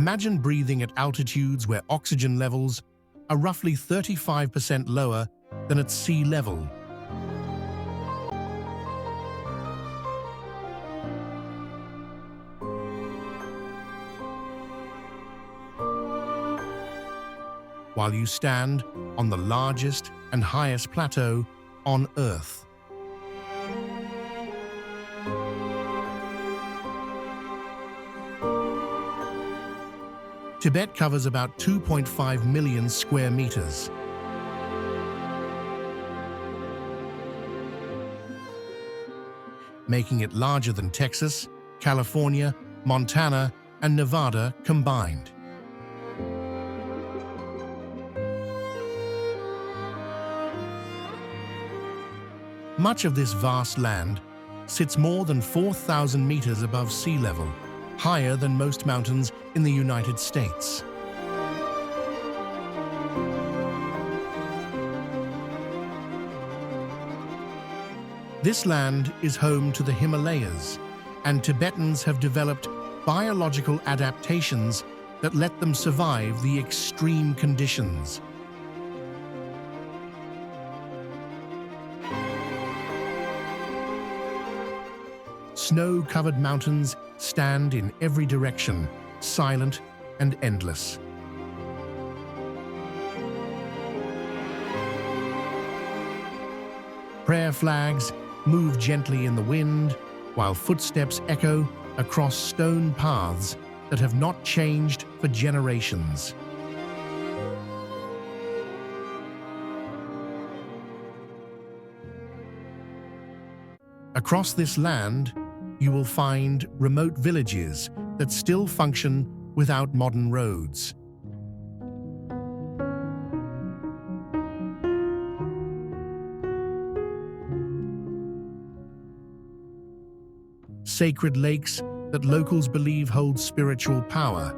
Imagine breathing at altitudes where oxygen levels are roughly 35% lower than at sea level. While you stand on the largest and highest plateau on Earth. Tibet covers about 2.5 million square meters. Making it larger than Texas, California, Montana, and Nevada combined. Much of this vast land sits more than 4,000 meters above sea level, higher than most mountains in the United States. This land is home to the Himalayas, and Tibetans have developed biological adaptations that let them survive the extreme conditions. Snow-covered mountains stand in every direction, silent and endless. Prayer flags move gently in the wind, while footsteps echo across stone paths that have not changed for generations. Across this land, you will find remote villages that still function without modern roads. Sacred lakes that locals believe hold spiritual power.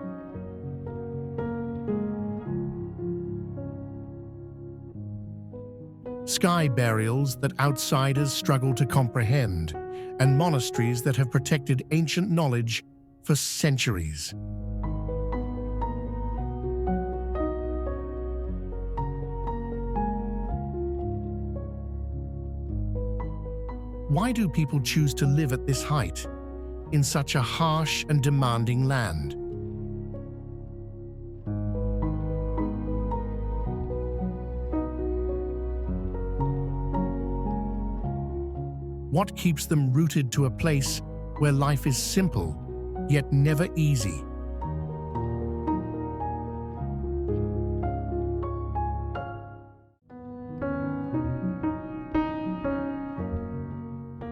Sky burials that outsiders struggle to comprehend, and monasteries that have protected ancient knowledge for centuries. Why do people choose to live at this height, in such a harsh and demanding land? What keeps them rooted to a place where life is simple, yet never easy?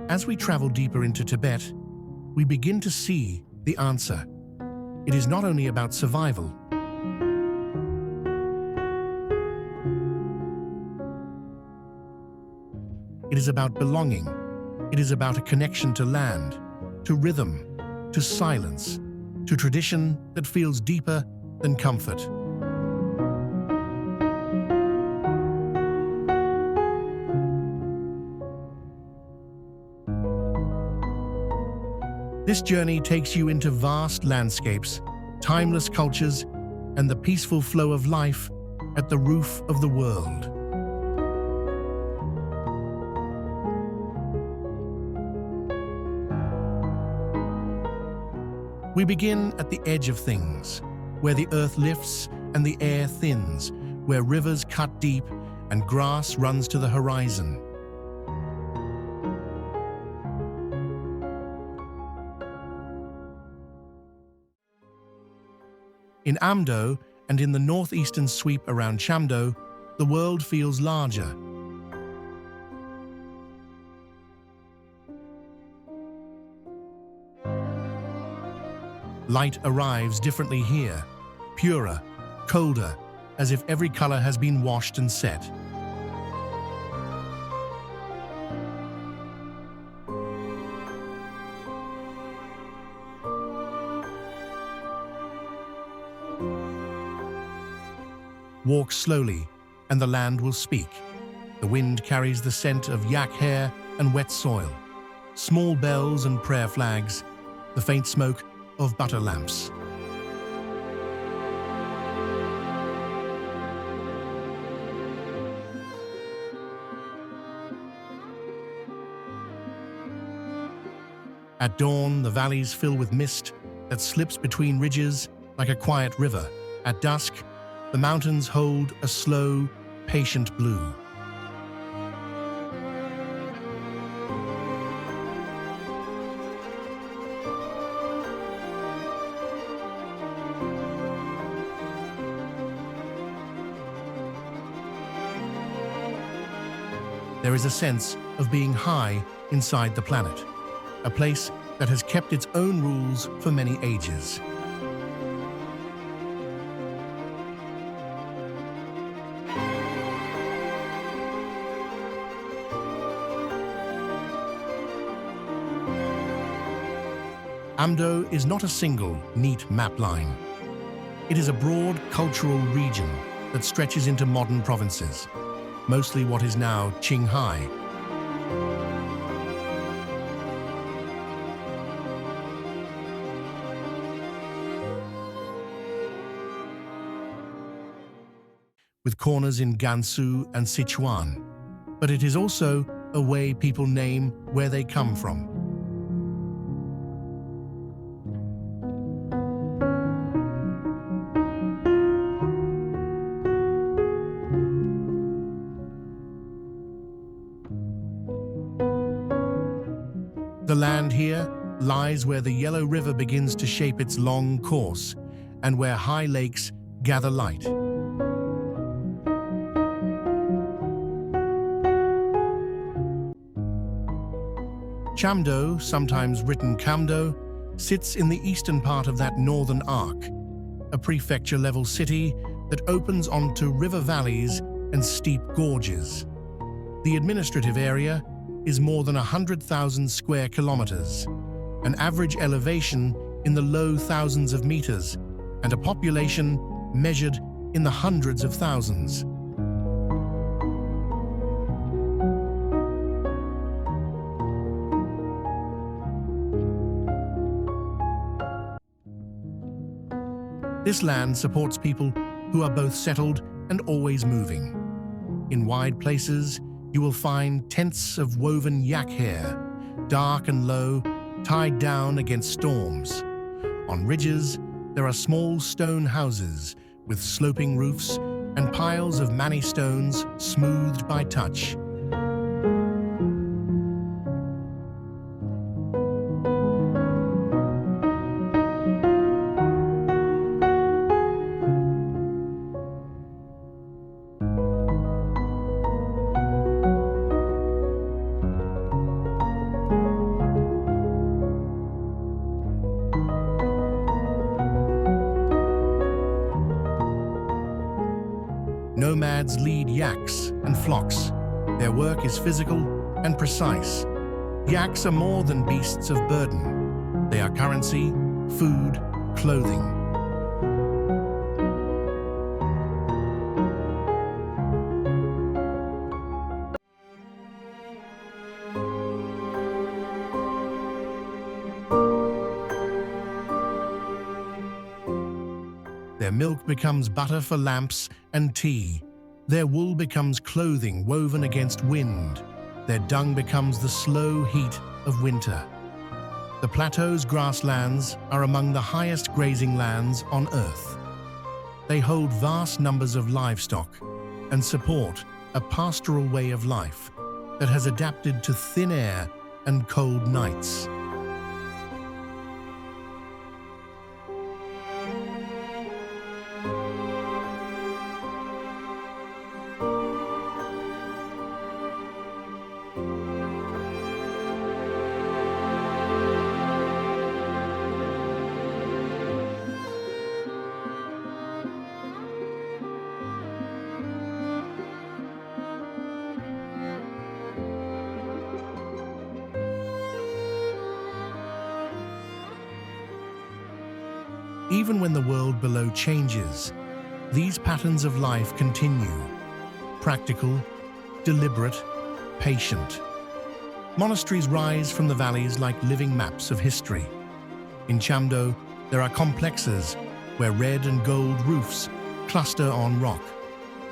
As we travel deeper into Tibet, we begin to see the answer. It is not only about survival. It is about belonging. It is about a connection to land, to rhythm, to silence, to tradition that feels deeper than comfort. This journey takes you into vast landscapes, timeless cultures, and the peaceful flow of life at the roof of the world. We begin at the edge of things, where the earth lifts and the air thins, where rivers cut deep and grass runs to the horizon. In Amdo and in the northeastern sweep around Chamdo, the world feels larger. Light arrives differently here, purer, colder, as if every color has been washed and set. Walk slowly, and the land will speak. The wind carries the scent of yak hair and wet soil, small bells and prayer flags, the faint smoke of butter lamps. At dawn, the valleys fill with mist that slips between ridges like a quiet river. At dusk, the mountains hold a slow, patient blue. There is a sense of being high inside the planet, a place that has kept its own rules for many ages. Amdo is not a single, neat map line. It is a broad cultural region that stretches into modern provinces, mostly what is now Qinghai. With corners in Gansu and Sichuan, but it is also a way people name where they come from. The land here lies where the Yellow River begins to shape its long course and where high lakes gather light. Chamdo, sometimes written Chamdo, sits in the eastern part of that northern arc, a prefecture-level city that opens onto river valleys and steep gorges. The administrative area is more than 100,000 square kilometers, an average elevation in the low thousands of meters, and a population measured in the hundreds of thousands. This land supports people who are both settled and always moving. In wide places, you will find tents of woven yak hair, dark and low, tied down against storms. On ridges, there are small stone houses with sloping roofs and piles of mani stones smoothed by touch. Nomads lead yaks and flocks. Their work is physical and precise. Yaks are more than beasts of burden. They are currency, food, clothing. Their milk becomes butter for lamps and tea. Their wool becomes clothing woven against wind. Their dung becomes the slow heat of winter. The plateau's grasslands are among the highest grazing lands on Earth. They hold vast numbers of livestock and support a pastoral way of life that has adapted to thin air and cold nights. Even when the world below changes, these patterns of life continue. Practical, deliberate, patient. Monasteries rise from the valleys like living maps of history. In Chamdo, there are complexes where red and gold roofs cluster on rock,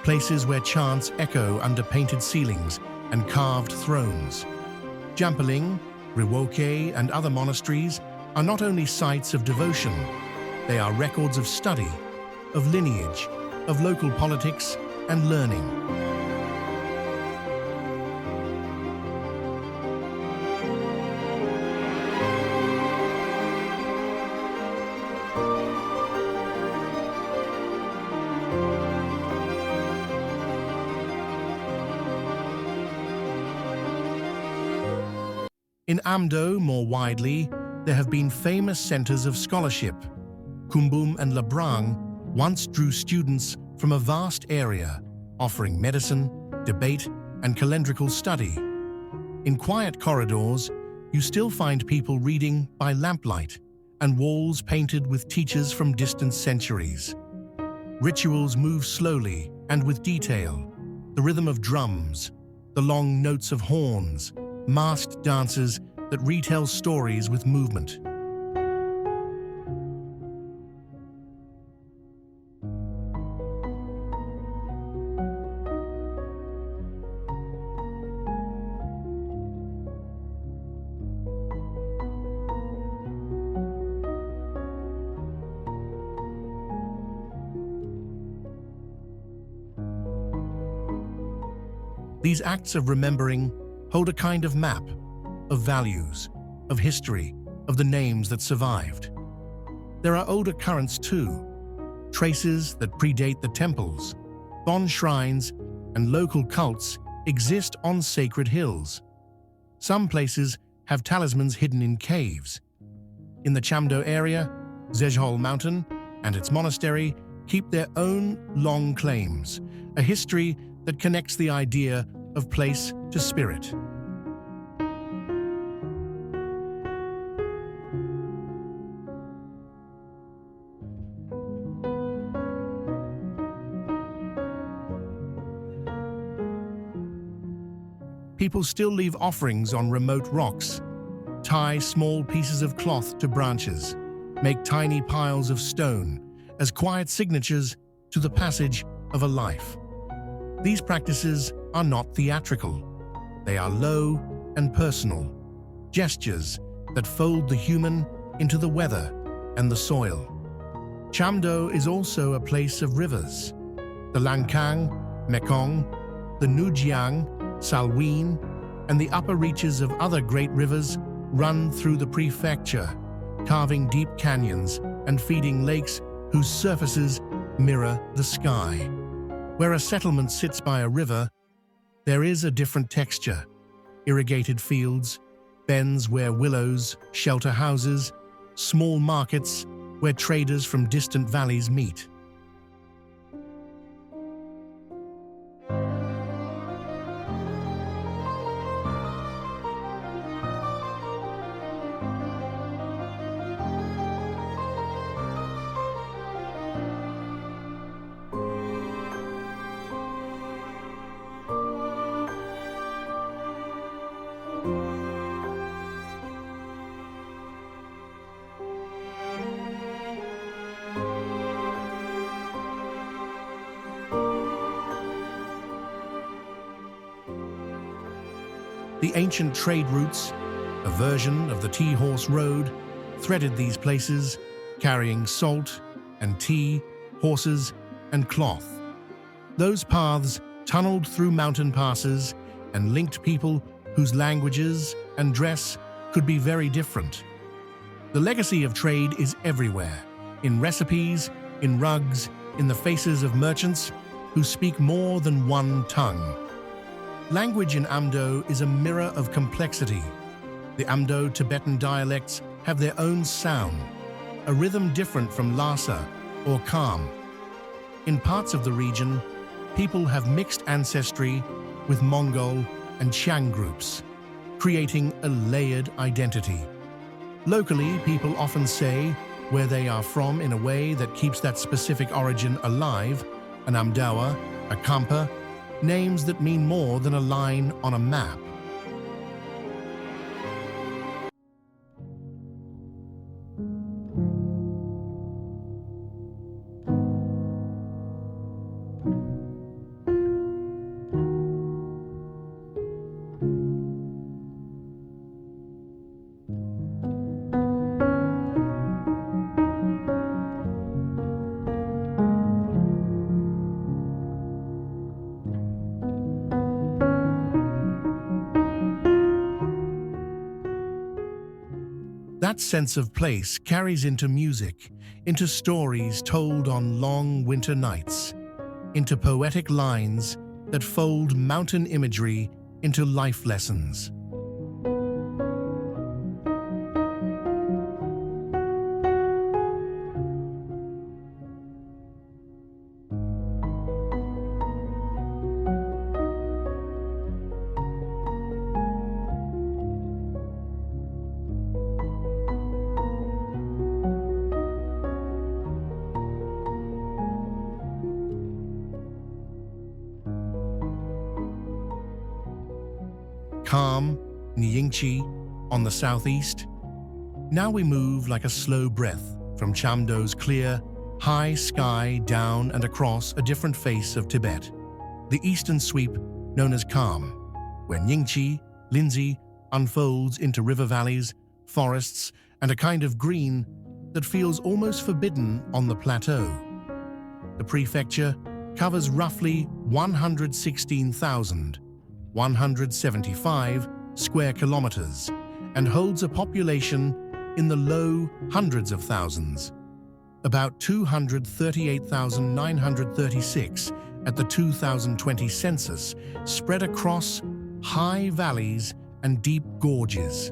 places where chants echo under painted ceilings and carved thrones. Jampaling, Riwoke and other monasteries are not only sites of devotion, they are records of study, of lineage, of local politics and learning. In Amdo, more widely, there have been famous centers of scholarship. Kumbum and Labrang once drew students from a vast area, offering medicine, debate, and calendrical study. In quiet corridors, you still find people reading by lamplight and walls painted with teachers from distant centuries. Rituals move slowly and with detail, the rhythm of drums, the long notes of horns, masked dances that retell stories with movement. These acts of remembering hold a kind of map of values, of history, of the names that survived. There are older currents too, traces that predate the temples, Bon shrines, and local cults exist on sacred hills. Some places have talismans hidden in caves. In the Chamdo area, Zhezhol Mountain and its monastery keep their own long claims, a history that connects the idea of place to spirit. People still leave offerings on remote rocks, tie small pieces of cloth to branches, make tiny piles of stone as quiet signatures to the passage of a life. These practices are not theatrical. They are low and personal, gestures that fold the human into the weather and the soil. Chamdo is also a place of rivers. The Langkang, Mekong, the Nujiang, Salween, and the upper reaches of other great rivers run through the prefecture, carving deep canyons and feeding lakes whose surfaces mirror the sky. Where a settlement sits by a river, there is a different texture. Irrigated fields, bends where willows shelter houses, small markets where traders from distant valleys meet. The ancient trade routes, a version of the tea-horse road, threaded these places, carrying salt and tea, horses and cloth. Those paths tunneled through mountain passes and linked people whose languages and dress could be very different. The legacy of trade is everywhere, in recipes, in rugs, in the faces of merchants who speak more than one tongue. Language in Amdo is a mirror of complexity. The Amdo Tibetan dialects have their own sound, a rhythm different from Lhasa or Kham. In parts of the region, people have mixed ancestry with Mongol and Qiang groups, creating a layered identity. Locally, people often say where they are from in a way that keeps that specific origin alive, an Amdawa, a Kampa, names that mean more than a line on a map. That sense of place carries into music, into stories told on long winter nights, into poetic lines that fold mountain imagery into life lessons. Kham, Nyingchi, on the southeast. Now we move like a slow breath from Chamdo's clear, high sky down and across a different face of Tibet, the eastern sweep known as Kham, where Nyingchi, Lindsay, unfolds into river valleys, forests, and a kind of green that feels almost forbidden on the plateau. The prefecture covers roughly 116,175 square kilometers and holds a population in the low hundreds of thousands, about 238,936 at the 2020 census, spread across high valleys and deep gorges.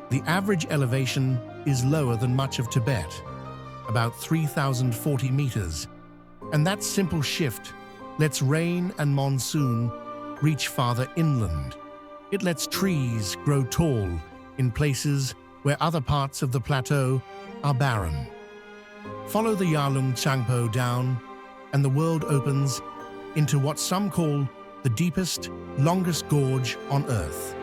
The average elevation is lower than much of Tibet, about 3,040 meters, and that simple shift lets rain and monsoon reach farther inland. It lets trees grow tall in places where other parts of the plateau are barren. Follow the Yarlung Tsangpo down, and the world opens into what some call the deepest, longest gorge on Earth.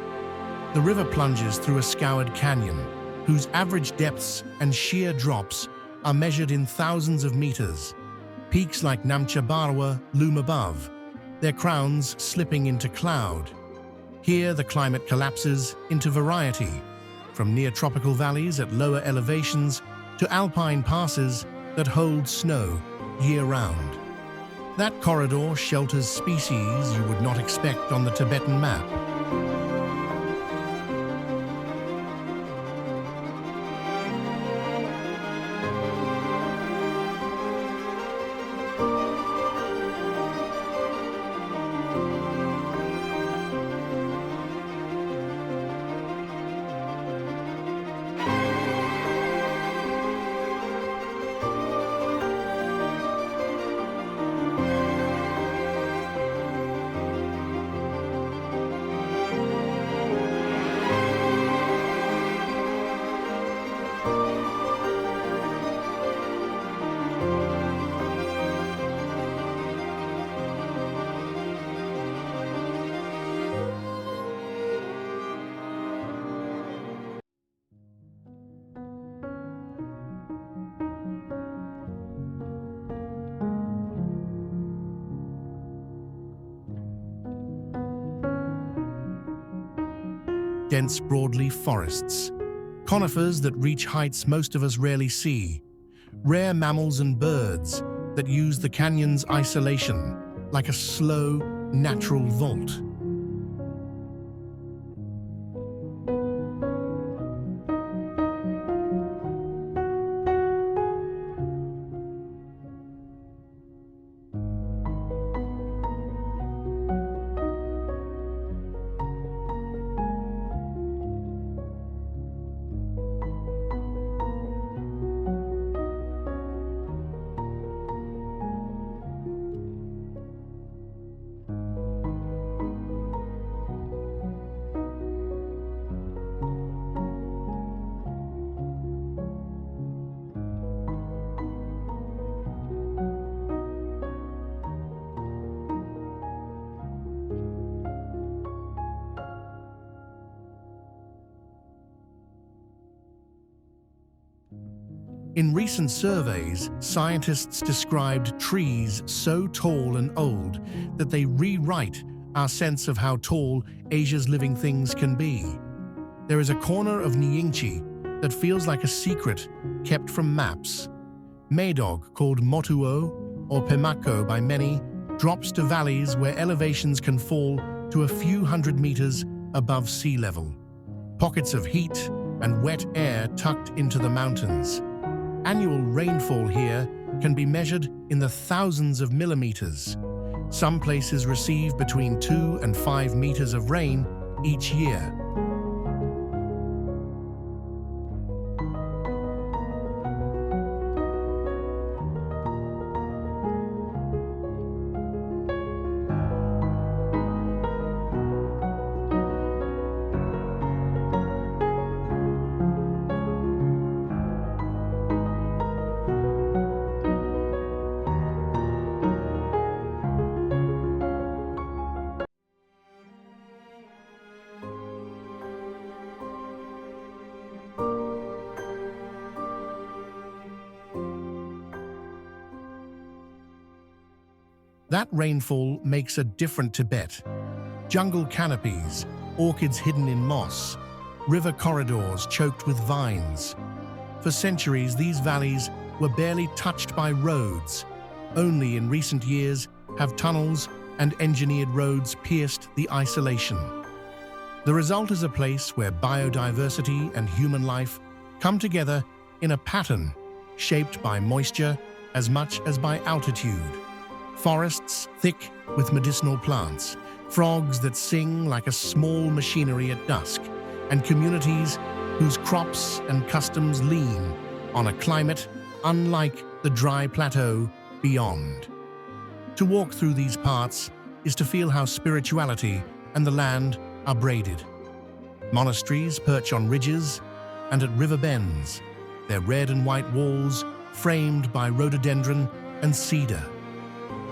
The river plunges through a scoured canyon, whose average depths and sheer drops are measured in thousands of meters. Peaks like Namcha Barwa loom above, their crowns slipping into cloud. Here the climate collapses into variety, from near-tropical valleys at lower elevations to alpine passes that hold snow year-round. That corridor shelters species you would not expect on the Tibetan map. Dense broadleaf forests, conifers that reach heights most of us rarely see, rare mammals and birds that use the canyon's isolation like a slow, natural vault. In recent surveys, scientists described trees so tall and old that they rewrite our sense of how tall Asia's living things can be. There is a corner of Nyingchi that feels like a secret kept from maps. Maydog, called Motuo or Pemako by many, drops to valleys where elevations can fall to a few hundred meters above sea level. Pockets of heat and wet air tucked into the mountains. Annual rainfall here can be measured in the thousands of millimeters. Some places receive between 2 and 5 meters of rain each year. That rainfall makes a different Tibet. Jungle canopies, orchids hidden in moss, river corridors choked with vines. For centuries, these valleys were barely touched by roads. Only in recent years have tunnels and engineered roads pierced the isolation. The result is a place where biodiversity and human life come together in a pattern shaped by moisture as much as by altitude. Forests thick with medicinal plants, frogs that sing like a small machinery at dusk, and communities whose crops and customs lean on a climate unlike the dry plateau beyond. To walk through these parts is to feel how spirituality and the land are braided. Monasteries perch on ridges and at river bends, their red and white walls framed by rhododendron and cedar.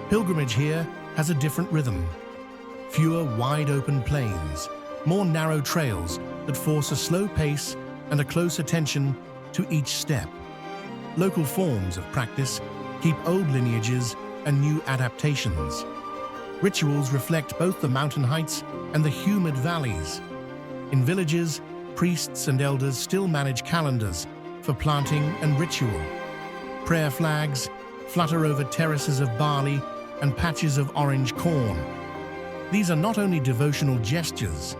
Pilgrimage here has a different rhythm. Fewer wide-open plains, more narrow trails that force a slow pace and a close attention to each step. Local forms of practice keep old lineages and new adaptations. Rituals reflect both the mountain heights and the humid valleys. In villages, priests and elders still manage calendars for planting and ritual. Prayer flags flutter over terraces of barley and patches of orange corn. These are not only devotional gestures,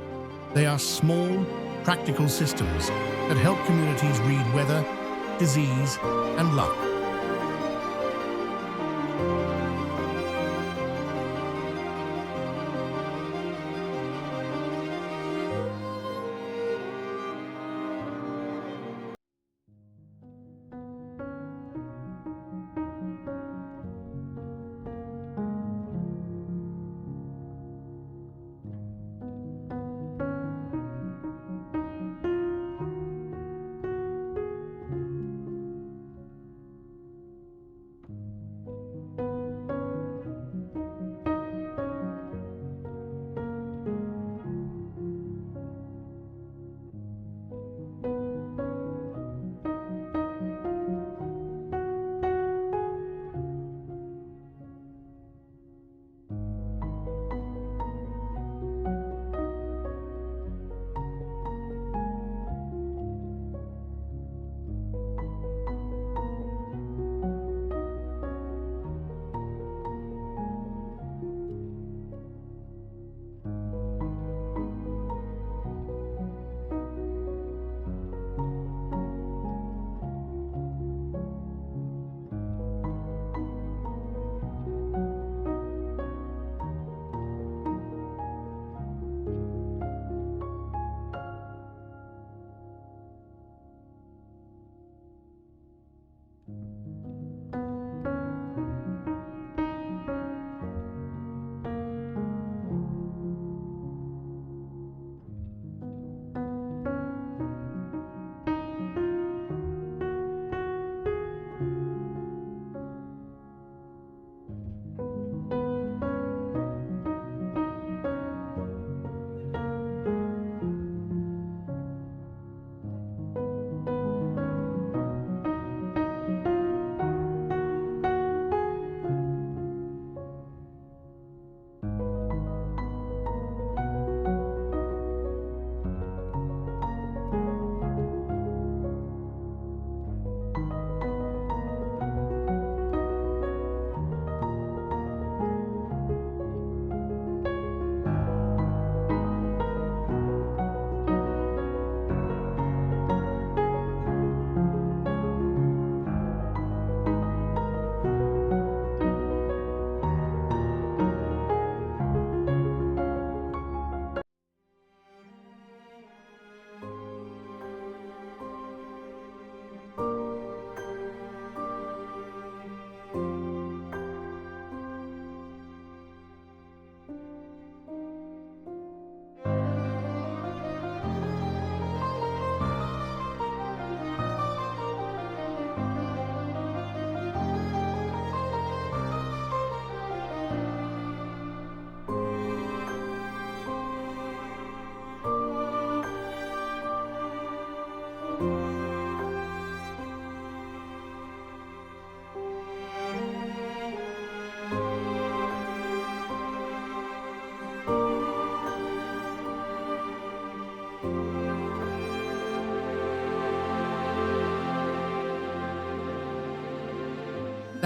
they are small, practical systems that help communities read weather, disease, and luck.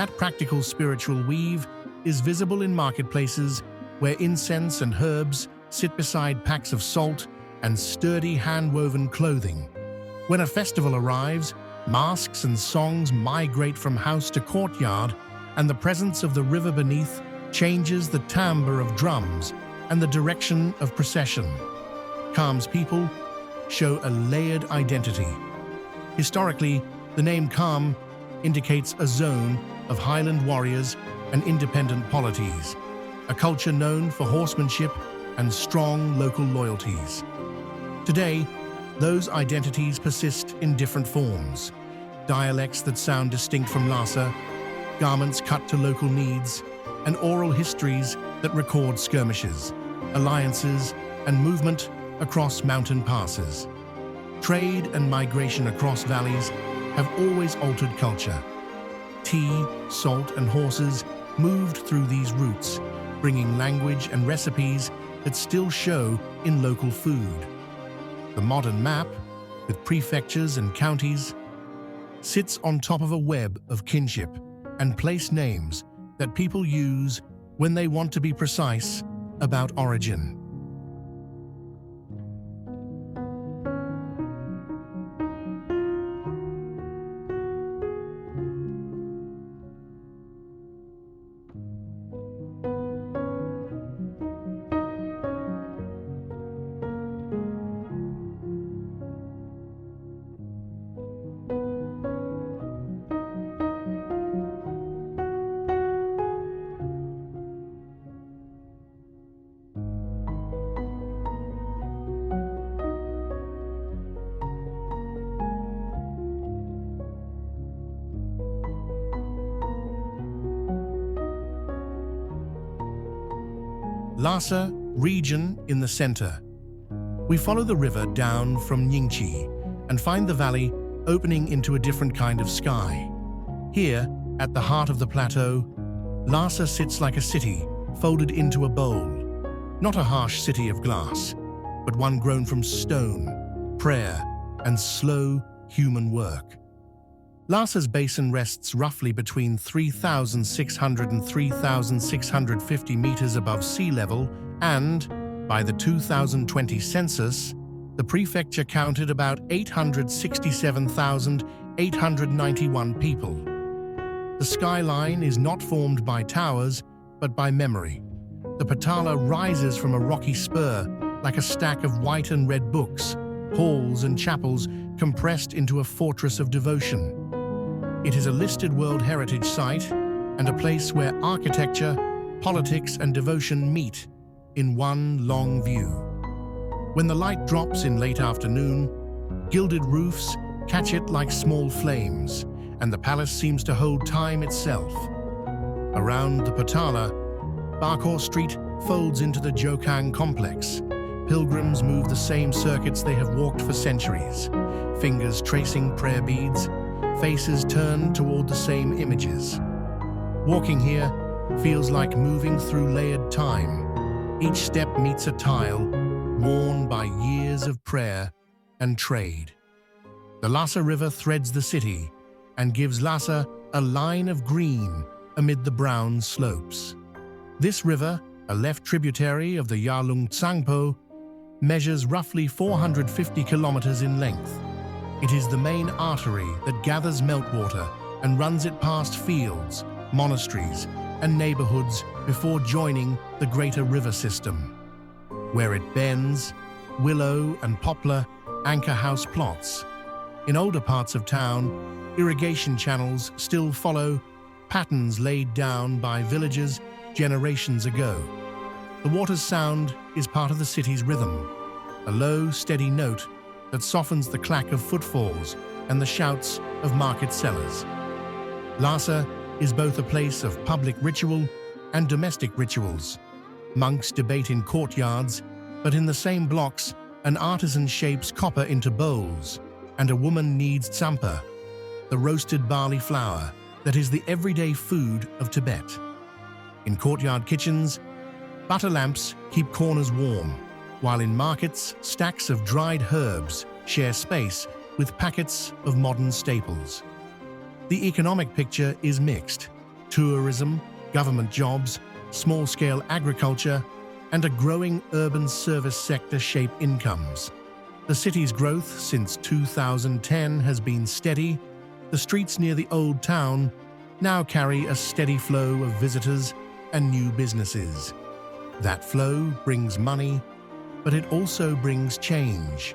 That practical spiritual weave is visible in marketplaces where incense and herbs sit beside packs of salt and sturdy hand-woven clothing. When a festival arrives, masks and songs migrate from house to courtyard, and the presence of the river beneath changes the timbre of drums and the direction of procession. Kham's people show a layered identity. Historically, the name Kham indicates a zone of highland warriors and independent polities, a culture known for horsemanship and strong local loyalties. Today, those identities persist in different forms: dialects that sound distinct from Lhasa, garments cut to local needs, and oral histories that record skirmishes, alliances, and movement across mountain passes. Trade and migration across valleys have always altered culture. Tea, salt, and horses moved through these routes, bringing language and recipes that still show in local food. The modern map, with prefectures and counties, sits on top of a web of kinship and place names that people use when they want to be precise about origin. Lhasa region in the center. We follow the river down from Nyingchi and find the valley opening into a different kind of sky. Here, at the heart of the plateau, Lhasa sits like a city folded into a bowl. Not a harsh city of glass, but one grown from stone, prayer, and slow human work. Lhasa's basin rests roughly between 3,600 and 3,650 meters above sea level, and, by the 2020 census, the prefecture counted about 867,891 people. The skyline is not formed by towers, but by memory. The Patala rises from a rocky spur, like a stack of white and red books, halls and chapels compressed into a fortress of devotion. It is a listed World Heritage Site and a place where architecture, politics, and devotion meet in one long view. When the light drops in late afternoon, gilded roofs catch it like small flames, and the palace seems to hold time itself. Around the Patala, Bakor Street folds into the Jokang complex. Pilgrims move the same circuits they have walked for centuries, fingers tracing prayer beads, faces turned toward the same images. Walking here feels like moving through layered time. Each step meets a tile worn by years of prayer and trade. The Lhasa River threads the city and gives Lhasa a line of green amid the brown slopes. This river, a left tributary of the Yarlung Tsangpo, measures roughly 450 kilometers in length. It is the main artery that gathers meltwater and runs it past fields, monasteries, and neighborhoods before joining the greater river system. Where it bends, willow and poplar anchor house plots. In older parts of town, irrigation channels still follow patterns laid down by villagers generations ago. The water's sound is part of the city's rhythm, a low, steady note that softens the clack of footfalls and the shouts of market sellers. Lhasa is both a place of public ritual and domestic rituals. Monks debate in courtyards, but in the same blocks, an artisan shapes copper into bowls, and a woman kneads tsampa, the roasted barley flour that is the everyday food of Tibet. In courtyard kitchens, butter lamps keep corners warm, while in markets, stacks of dried herbs share space with packets of modern staples. The economic picture is mixed. tourism, government jobs, small-scale agriculture, and a growing urban service sector shape incomes. The city's growth since 2010 has been steady. The streets near the old town now carry a steady flow of visitors and new businesses. That flow brings money, but it also brings change,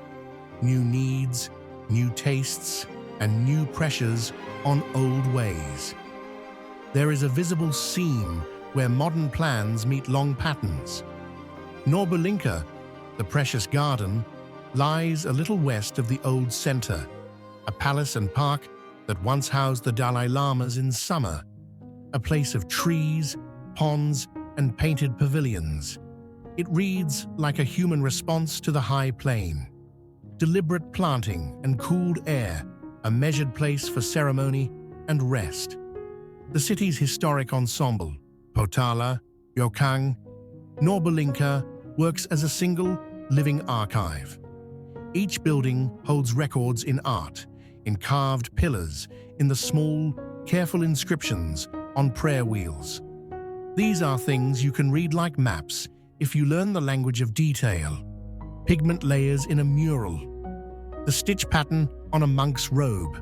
new needs, new tastes, and new pressures on old ways. There is a visible seam where modern plans meet long patterns. Norbulinka, the precious garden, lies a little west of the old center, a palace and park that once housed the Dalai Lamas in summer, a place of trees, ponds, and painted pavilions. It reads like a human response to the high plain. Deliberate planting and cooled air, a measured place for ceremony and rest. The city's historic ensemble, Potala, Yokang, Norbulinka, works as a single, living archive. Each building holds records in art, in carved pillars, in the small, careful inscriptions on prayer wheels. These are things you can read like maps if you learn the language of detail. Pigment layers in a mural, the stitch pattern on a monk's robe,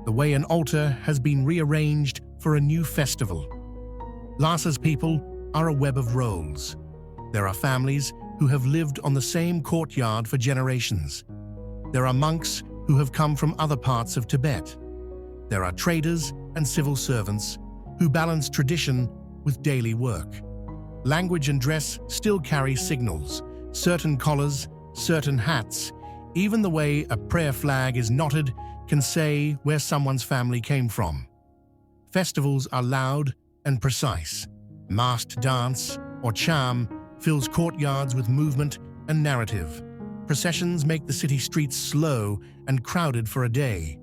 the way an altar has been rearranged for a new festival. Lhasa's people are a web of roles. There are families who have lived on the same courtyard for generations. There are monks who have come from other parts of Tibet. There are traders and civil servants who balance tradition with daily work. Language and dress still carry signals, certain collars, certain hats. Even the way a prayer flag is knotted can say where someone's family came from. Festivals are loud and precise. Masked dance, or cham, fills courtyards with movement and narrative. Processions make the city streets slow and crowded for a day.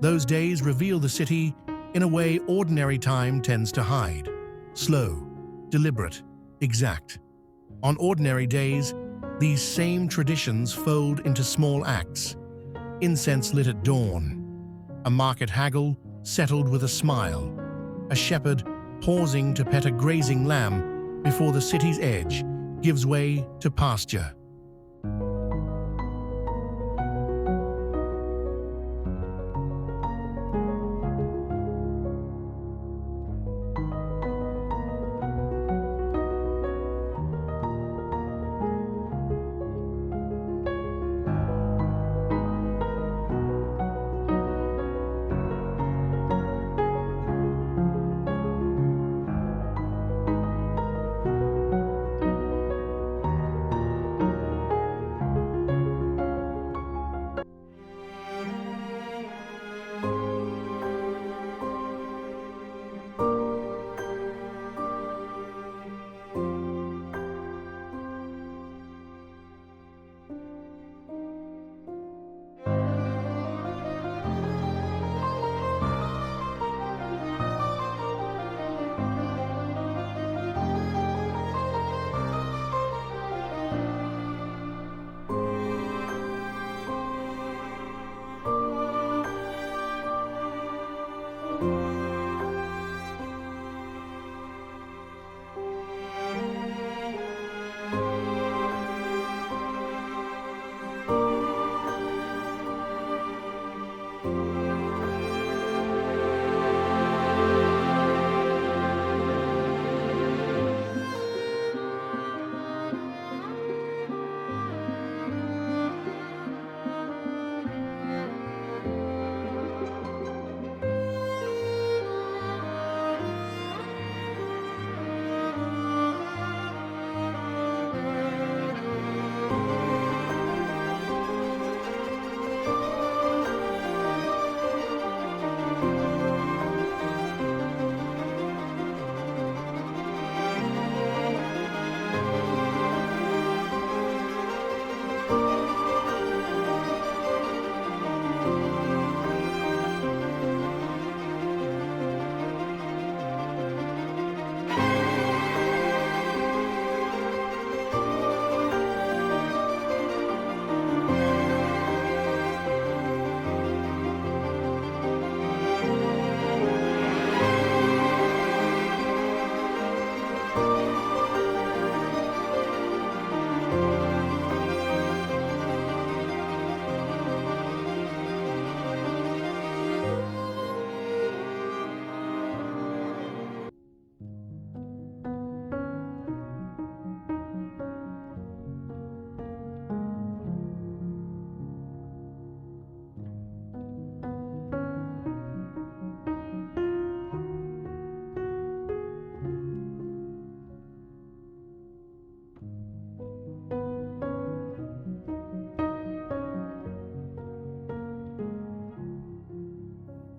Those days reveal the city in a way ordinary time tends to hide. Slow, deliberate, exact. On ordinary days, these same traditions fold into small acts. Incense lit at dawn. A market haggle settled with a smile. A shepherd pausing to pet a grazing lamb before the city's edge gives way to pasture.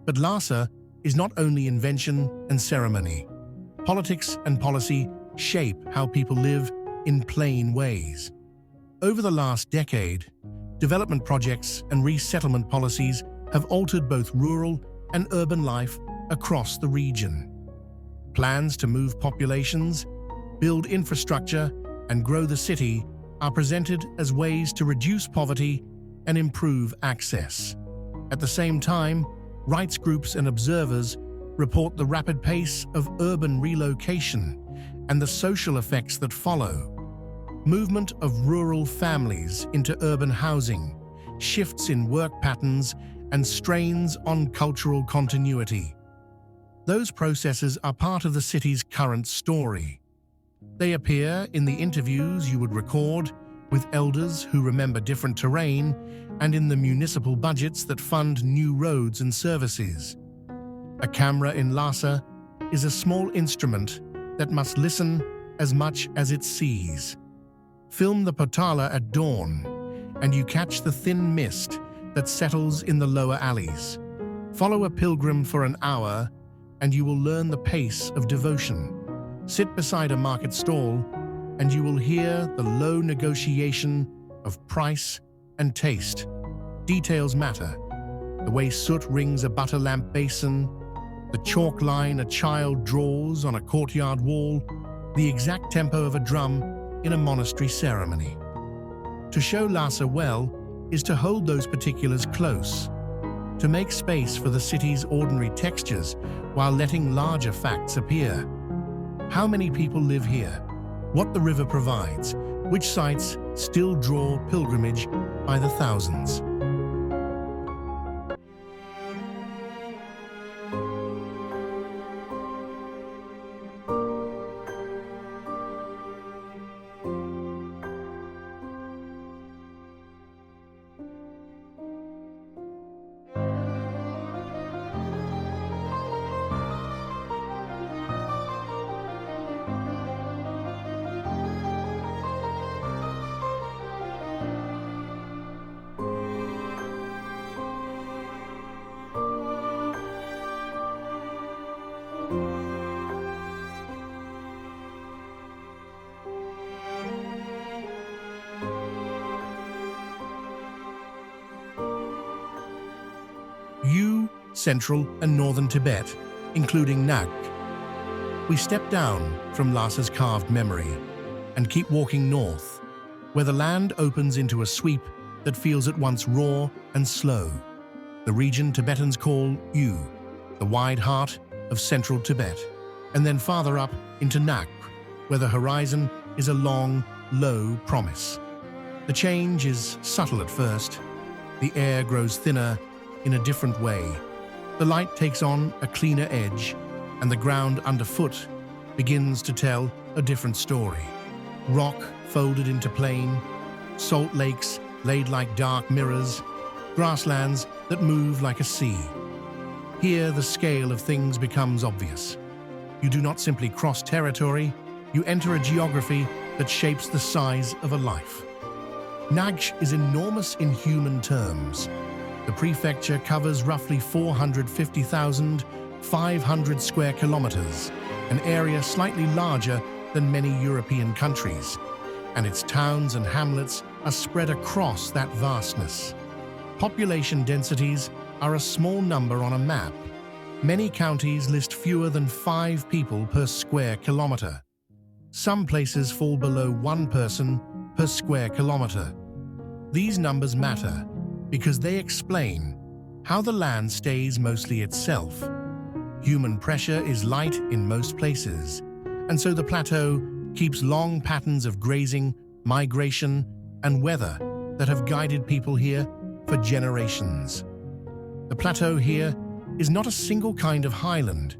But Lhasa is not only invention and ceremony. Politics and policy shape how people live in plain ways. Over the last decade, development projects and resettlement policies have altered both rural and urban life across the region. Plans to move populations, build infrastructure, and grow the city are presented as ways to reduce poverty and improve access. At the same time, rights groups and observers report the rapid pace of urban relocation and the social effects that follow. Movement of rural families into urban housing, shifts in work patterns, and strains on cultural continuity. Those processes are part of the city's current story. They appear in the interviews you would record with elders who remember different terrain and in the municipal budgets that fund new roads and services. A camera in Lhasa is a small instrument that must listen as much as it sees. Film the potala at dawn, and you catch the thin mist that settles in the lower alleys. Follow a pilgrim for an hour, and you will learn the pace of devotion. Sit beside a market stall, and you will hear the low negotiation of price and taste. Details matter. The way soot rings a butter lamp basin, the chalk line a child draws on a courtyard wall, the exact tempo of a drum in a monastery ceremony. To show Lhasa well is to hold those particulars close, to make space for the city's ordinary textures while letting larger facts appear. How many people live here? What the river provides? Which sites still draw pilgrimage by the thousands? Central and northern Tibet, including Nagqu. We step down from Lhasa's carved memory and keep walking north, where the land opens into a sweep that feels at once raw and slow. The region Tibetans call Yu, the wide heart of central Tibet, and then farther up into Nagqu, where the horizon is a long, low promise. The change is subtle at first. The air grows thinner in a different way. The light takes on a cleaner edge, and the ground underfoot begins to tell a different story. Rock folded into plain, salt lakes laid like dark mirrors, grasslands that move like a sea. Here, the scale of things becomes obvious. You do not simply cross territory, you enter a geography that shapes the size of a life. Nagqu is enormous in human terms. The prefecture covers roughly 450,500 square kilometers, an area slightly larger than many European countries, and its towns and hamlets are spread across that vastness. Population densities are a small number on a map. Many counties list fewer than 5 people per square kilometer. Some places fall below 1 person per square kilometer. These numbers matter because they explain how the land stays mostly itself. Human pressure is light in most places, and so the plateau keeps long patterns of grazing, migration, and weather that have guided people here for generations. The plateau here is not a single kind of highland.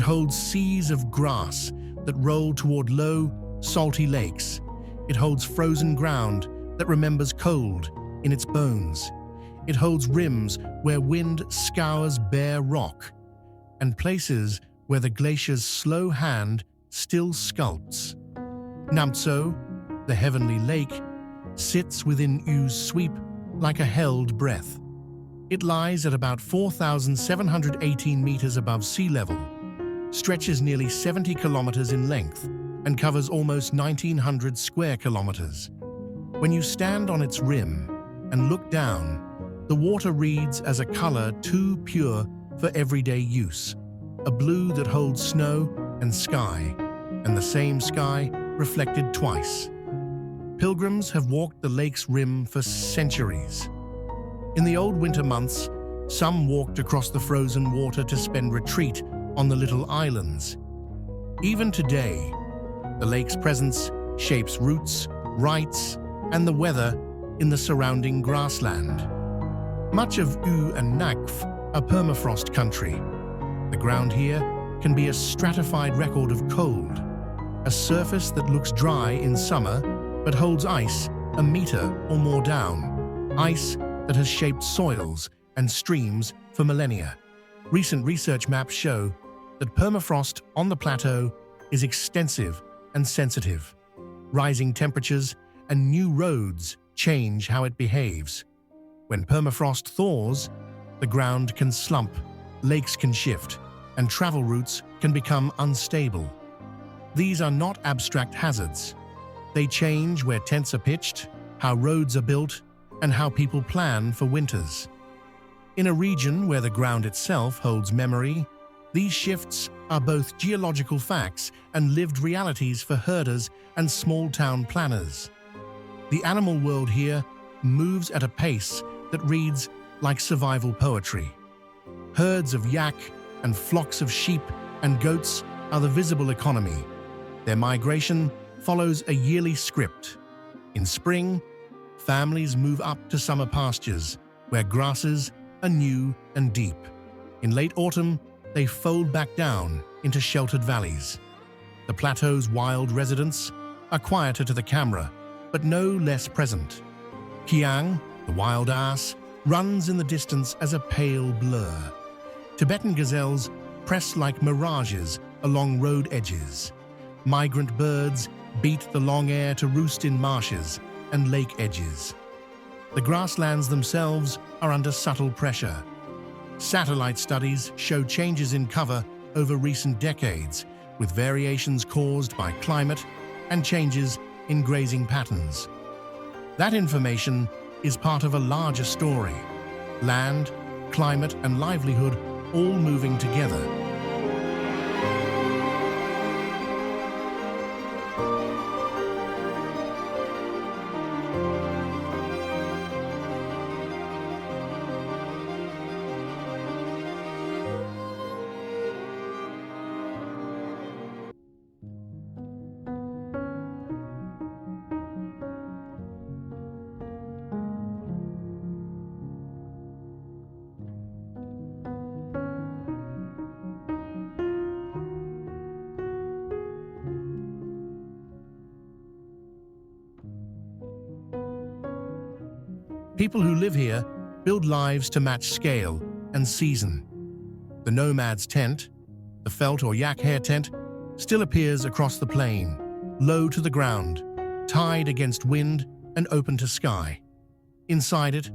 holds seas of grass that roll toward low, salty lakes. It holds frozen ground that remembers cold in its bones. It holds rims where wind scours bare rock, and places where the glacier's slow hand still sculpts. Namtso, the heavenly lake, sits within U's sweep like a held breath. It lies at about 4,718 meters above sea level, stretches nearly 70 kilometers in length, and covers almost 1,900 square kilometers. When you stand on its rim and look down, the water reads as a color too pure for everyday use, a blue that holds snow and sky, and the same sky reflected twice. Pilgrims have walked the lake's rim for centuries. In the old winter months, some walked across the frozen water to spend retreat on the little islands. Even today, the lake's presence shapes routes, rites, and the weather in the surrounding grassland. Much of U and Nagqu are permafrost country. The ground here can be a stratified record of cold, a surface that looks dry in summer but holds ice a meter or more down, ice that has shaped soils and streams for millennia. Recent research maps show that permafrost on the plateau is extensive and sensitive. Rising temperatures and new roads change how it behaves. When permafrost thaws, the ground can slump, lakes can shift, and travel routes can become unstable. These are not abstract hazards. They change where tents are pitched, how roads are built, and how people plan for winters. In a region where the ground itself holds memory, these shifts are both geological facts and lived realities for herders and small-town planners. The animal world here moves at a pace that reads like survival poetry. Herds of yak and flocks of sheep and goats are the visible economy. Their migration follows a yearly script. In spring, families move up to summer pastures, where grasses are new and deep. In late autumn, they fold back down into sheltered valleys. The plateau's wild residents are quieter to the camera, but no less present. Kiang, the wild ass, runs in the distance as a pale blur. Tibetan gazelles press like mirages along road edges. Migrant birds beat the long air to roost in marshes and lake edges. The grasslands themselves are under subtle pressure. Satellite studies show changes in cover over recent decades, with variations caused by climate and changes in grazing patterns. That information is part of a larger story: land, climate, and livelihood all moving together. People who live here build lives to match scale and season. The nomad's tent, the felt or yak hair tent, still appears across the plain, low to the ground, tied against wind and open to sky. Inside it,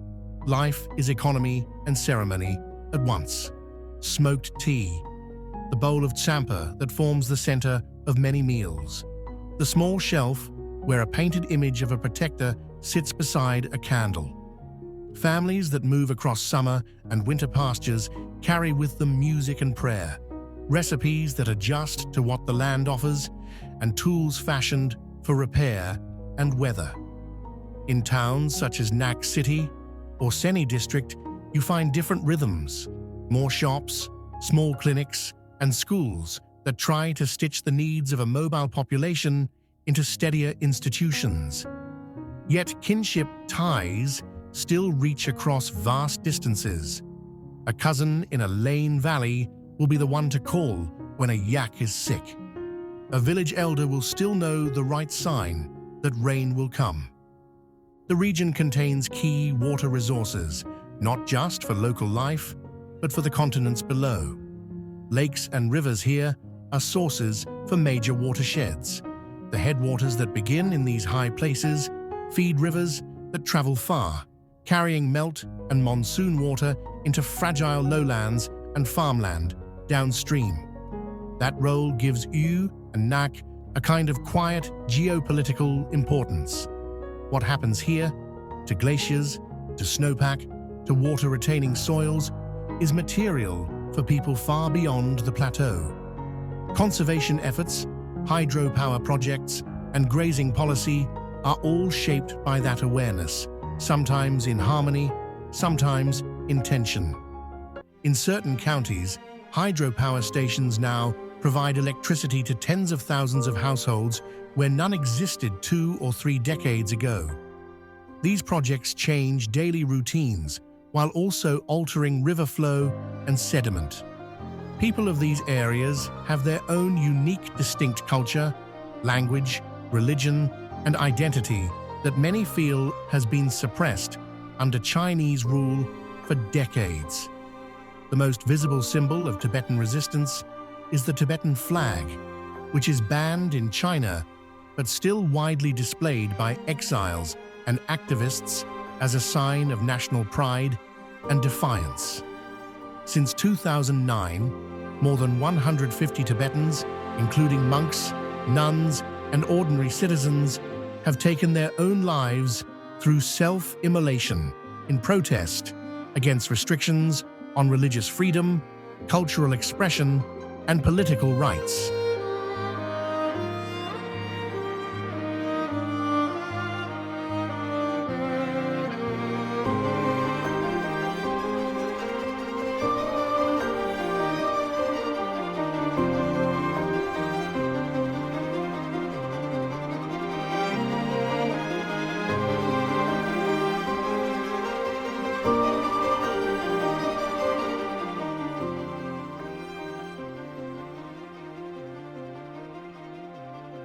life is economy and ceremony at once. Smoked tea, the bowl of tsampa that forms the center of many meals. The small shelf where a painted image of a protector sits beside a candle. Families that move across summer and winter pastures carry with them music and prayer, recipes that adjust to what the land offers, and tools fashioned for repair and weather. In towns such as Nagqu City or Seni district, you find different rhythms, more shops, small clinics, and schools that try to stitch the needs of a mobile population into steadier institutions. Yet kinship ties still reach across vast distances. A cousin in a lane valley will be the one to call when a yak is sick. A village elder will still know the right sign that rain will come. The region contains key water resources, not just for local life, but for the continents below. Lakes and rivers here are sources for major watersheds. The headwaters that begin in these high places feed rivers that travel far, carrying melt and monsoon water into fragile lowlands and farmland downstream. That role gives Yu and Nak a kind of quiet geopolitical importance. What happens here, to glaciers, to snowpack, to water-retaining soils, is material for people far beyond the plateau. Conservation efforts, hydropower projects, and grazing policy are all shaped by that awareness, sometimes in harmony, sometimes in tension. In certain counties, hydropower stations now provide electricity to tens of thousands of households where none existed 2 or 3 decades ago. These projects change daily routines while also altering river flow and sediment. People of these areas have their own unique, distinct culture, language, religion, and identity that many feel has been suppressed under Chinese rule for decades. The most visible symbol of Tibetan resistance is the Tibetan flag, which is banned in China but still widely displayed by exiles and activists as a sign of national pride and defiance. Since 2009, more than 150 Tibetans, including monks, nuns, and ordinary citizens, have taken their own lives through self-immolation in protest against restrictions on religious freedom, cultural expression, and political rights.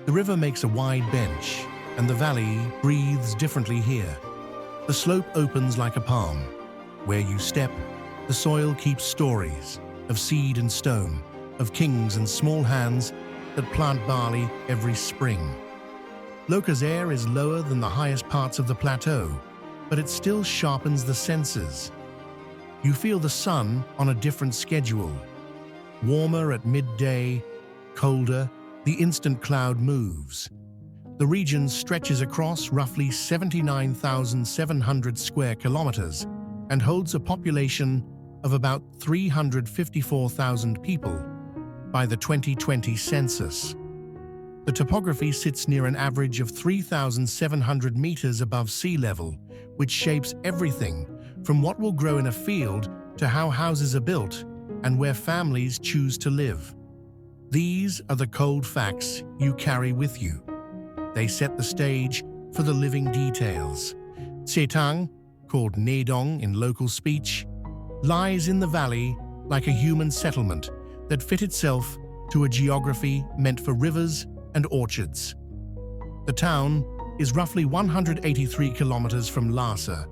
The river makes a wide bench, and the valley breathes differently here. The slope opens like a palm. Where you step, the soil keeps stories of seed and stone, of kings and small hands that plant barley every spring. Lhoka's air is lower than the highest parts of the plateau, but it still sharpens the senses. You feel the sun on a different schedule. Warmer at midday, colder, the instant cloud moves. The region stretches across roughly 79,700 square kilometers and holds a population of about 354,000 people by the 2020 census. The topography sits near an average of 3,700 meters above sea level, which shapes everything from what will grow in a field to how houses are built and where families choose to live. These are the cold facts you carry with you. They set the stage for the living details. Tsetang, called Nedong in local speech, lies in the valley like a human settlement that fit itself to a geography meant for rivers and orchards. The town is roughly 183 kilometers from Lhasa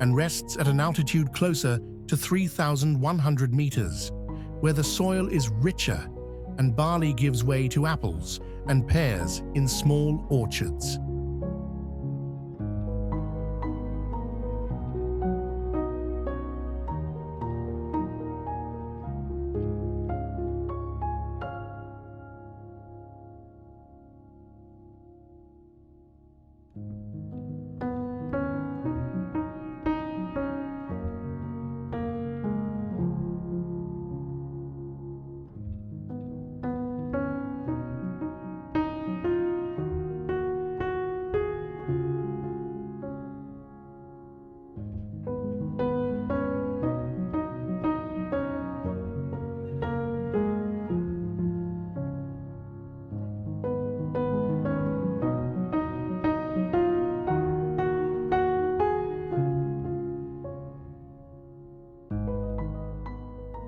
and rests at an altitude closer to 3,100 meters, where the soil is richer and barley gives way to apples and pears in small orchards.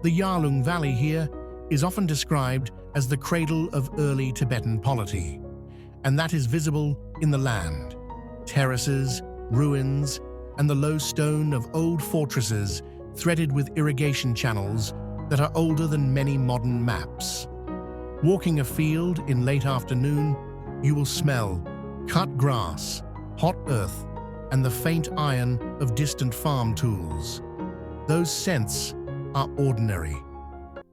The Yarlung Valley here is often described as the cradle of early Tibetan polity, and that is visible in the land. Terraces, ruins, and the low stone of old fortresses threaded with irrigation channels that are older than many modern maps. Walking a field in late afternoon, you will smell cut grass, hot earth, and the faint iron of distant farm tools. Those scents are ordinary.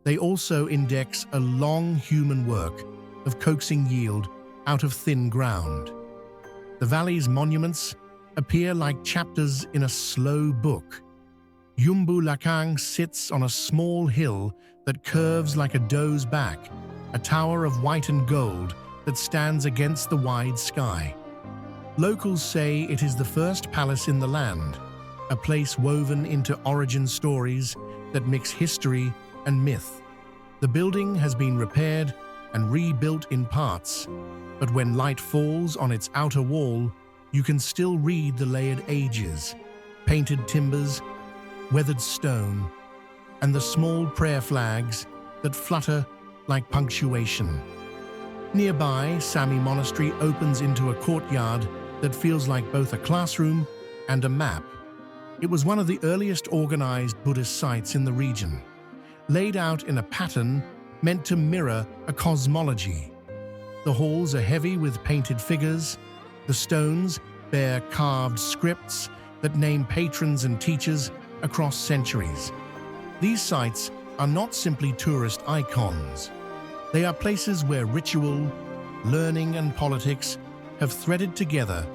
They also index a long human work of coaxing yield out of thin ground. The valley's monuments appear like chapters in a slow book. Yumbu Lakang sits on a small hill that curves like a doe's back, a tower of white and gold that stands against the wide sky. Locals say it is the first palace in the land, a place woven into origin stories that mix history and myth. The building has been repaired and rebuilt in parts, but when light falls on its outer wall, you can still read the layered ages, painted timbers, weathered stone, and the small prayer flags that flutter like punctuation. Nearby, Sami Monastery opens into a courtyard that feels like both a classroom and a map. It was one of the earliest organized Buddhist sites in the region, laid out in a pattern meant to mirror a cosmology. The halls are heavy with painted figures. The stones bear carved scripts that name patrons and teachers across centuries. These sites are not simply tourist icons. They are places where ritual, learning, and politics have threaded together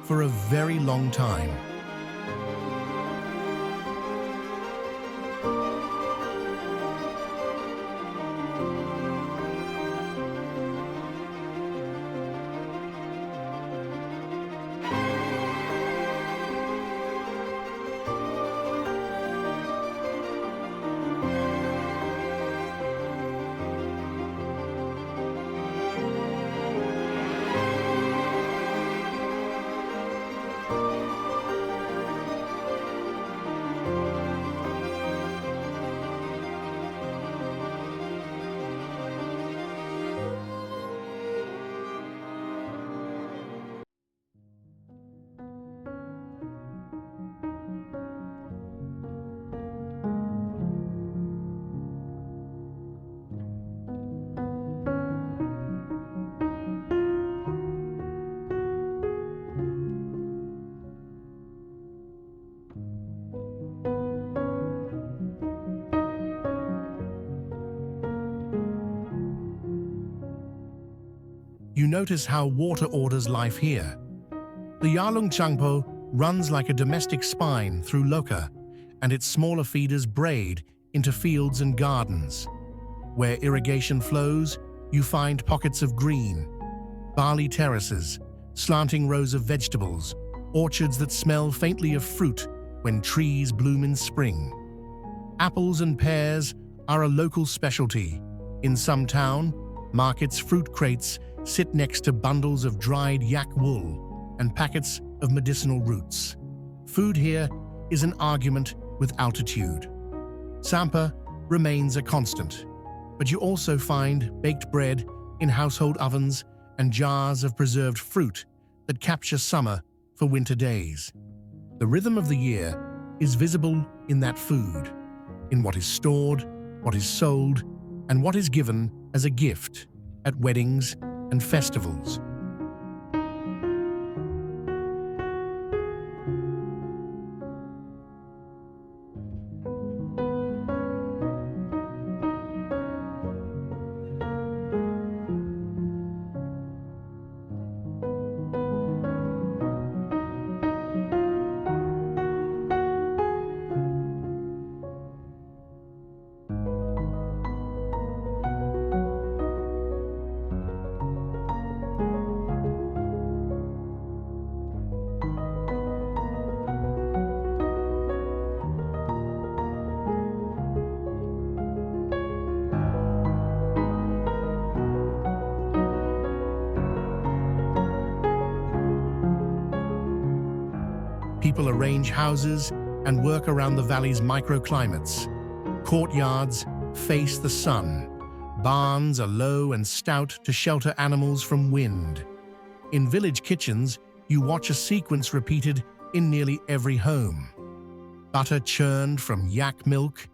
for a very long time. You notice how water orders life here. The Yarlung Changpo runs like a domestic spine through Lhoka, and its smaller feeders braid into fields and gardens. Where irrigation flows, you find pockets of green, barley terraces, slanting rows of vegetables, orchards that smell faintly of fruit when trees bloom in spring. Apples and pears are a local specialty. In some town, markets' fruit crates sit next to bundles of dried yak wool and packets of medicinal roots. Food here is an argument with altitude. Sampa remains a constant, but you also find baked bread in household ovens and jars of preserved fruit that capture summer for winter days. The rhythm of the year is visible in that food, in what is stored, what is sold, and what is given as a gift at weddings and festivals. People arrange houses and work around the valley's microclimates. Courtyards face the sun, Barns are low and stout to shelter animals from wind. In village kitchens, you watch a sequence repeated in nearly every home. Butter churned from yak milk,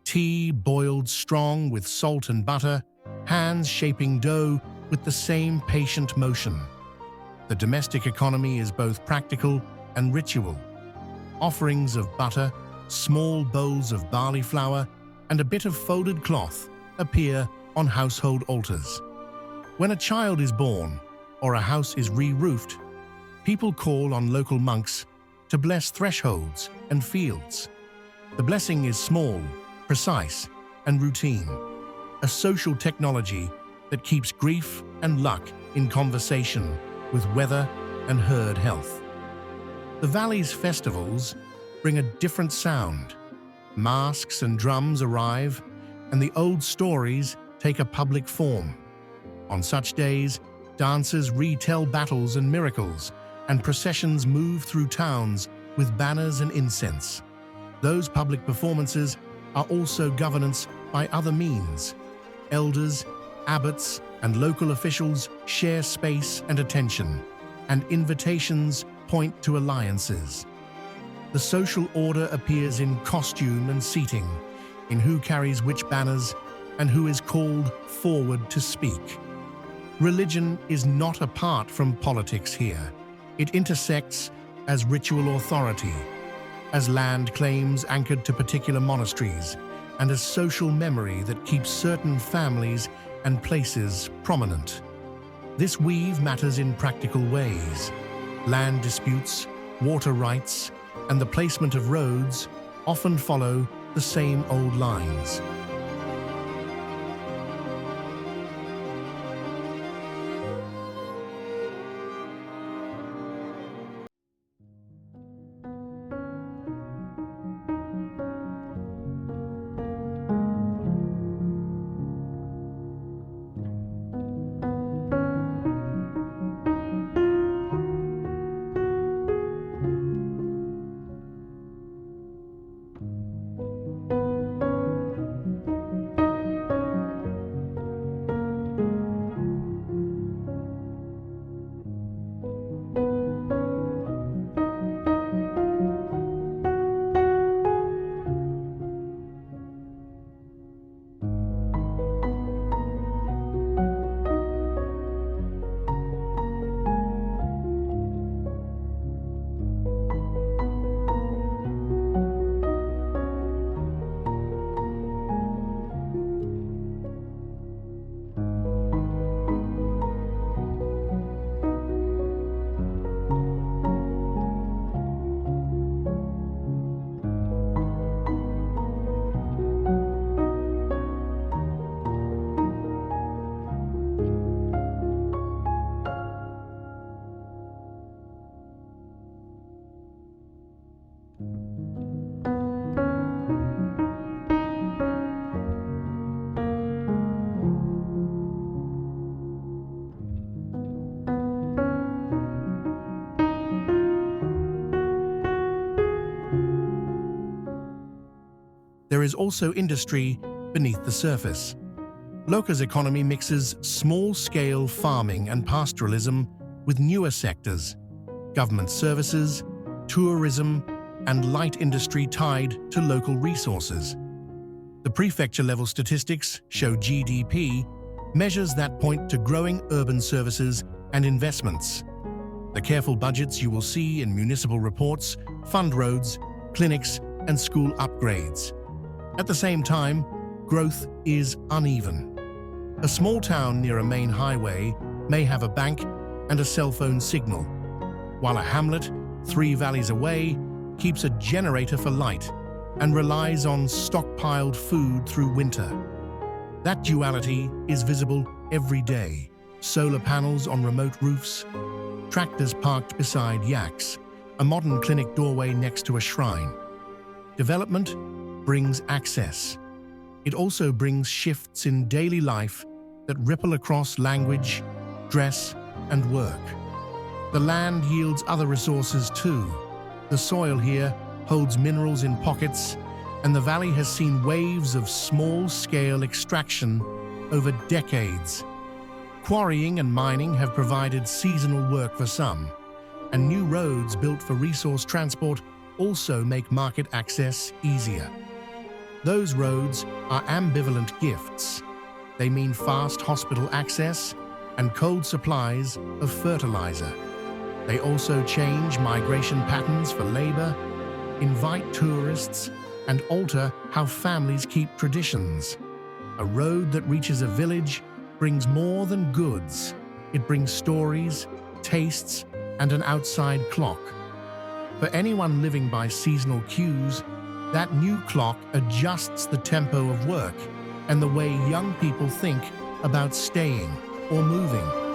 tea boiled strong with salt and butter, hands shaping dough with the same patient motion. The domestic economy is both practical and ritual. Offerings of butter, small bowls of barley flour, and a bit of folded cloth appear on household altars. When a child is born or a house is re-roofed, people call on local monks to bless thresholds and fields. The blessing is small, precise, and routine, a social technology that keeps grief and luck in conversation with weather and herd health. The valley's festivals bring a different sound. Masks and drums arrive, and the old stories take a public form. On such days, dancers retell battles and miracles, and processions move through towns with banners and incense. Those public performances are also governance by other means. Elders, abbots, and local officials share space and attention, and invitations point to alliances. The social order appears in costume and seating, in who carries which banners, and who is called forward to speak. Religion is not apart from politics here. It intersects as ritual authority, as land claims anchored to particular monasteries, and as social memory that keeps certain families and places prominent. This weave matters in practical ways. Land disputes, water rights, and the placement of roads often follow the same old lines. There is also industry beneath the surface. Lhoka's economy mixes small-scale farming and pastoralism with newer sectors, government services, tourism, and light industry tied to local resources. The prefecture-level statistics show GDP measures that point to growing urban services and investments. The careful budgets you will see in municipal reports fund roads, clinics, and school upgrades. At the same time, growth is uneven. A small town near a main highway may have a bank and a cell phone signal, while a hamlet 3 valleys away keeps a generator for light and relies on stockpiled food through winter. That duality is visible every day. Solar panels on remote roofs, tractors parked beside yaks, a modern clinic doorway next to a shrine. Development brings access. It also brings shifts in daily life that ripple across language, dress, and work. The land yields other resources too. The soil here holds minerals in pockets, and the valley has seen waves of small-scale extraction over decades. Quarrying and mining have provided seasonal work for some, and new roads built for resource transport also make market access easier. Those roads are ambivalent gifts. They mean fast hospital access and cold supplies of fertilizer. They also change migration patterns for labor, invite tourists, and alter how families keep traditions. A road that reaches a village brings more than goods. It brings stories, tastes, and an outside clock. For anyone living by seasonal cues, that new clock adjusts the tempo of work and the way young people think about staying or moving.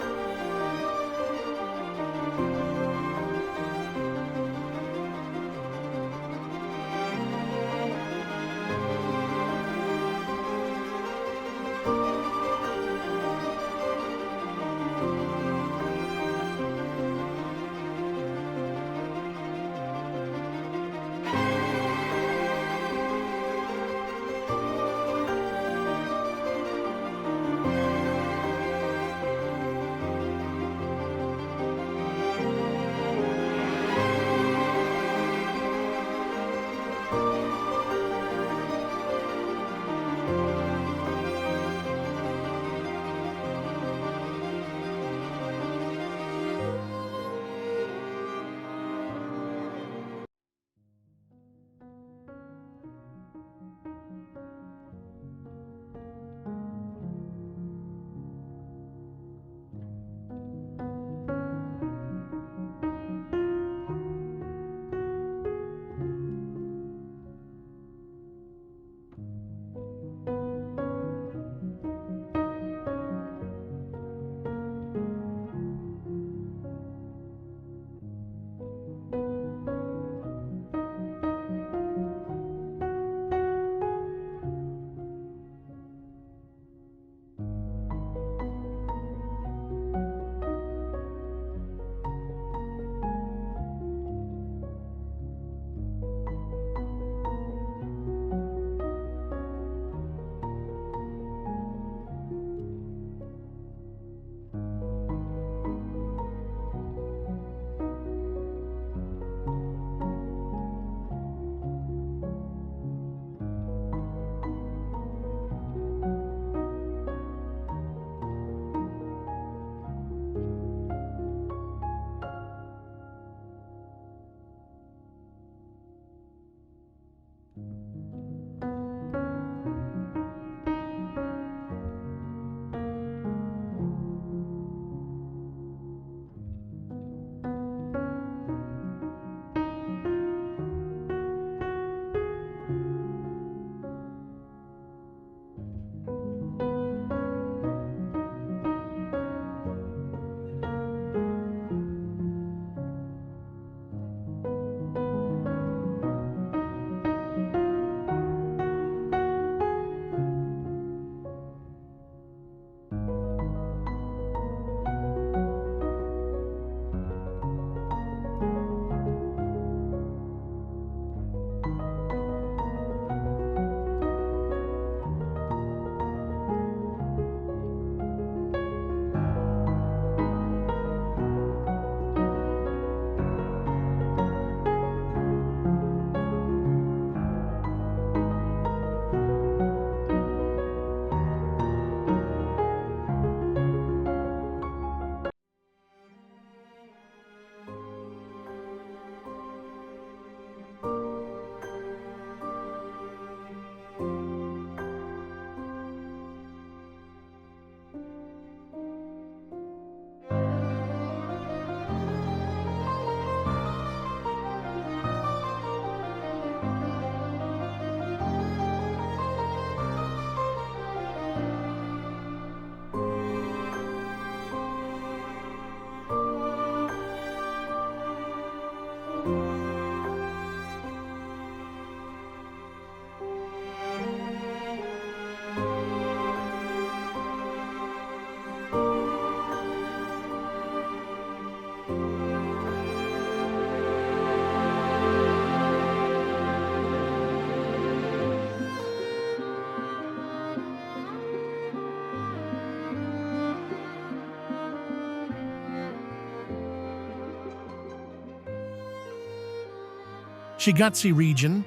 Shigatse region,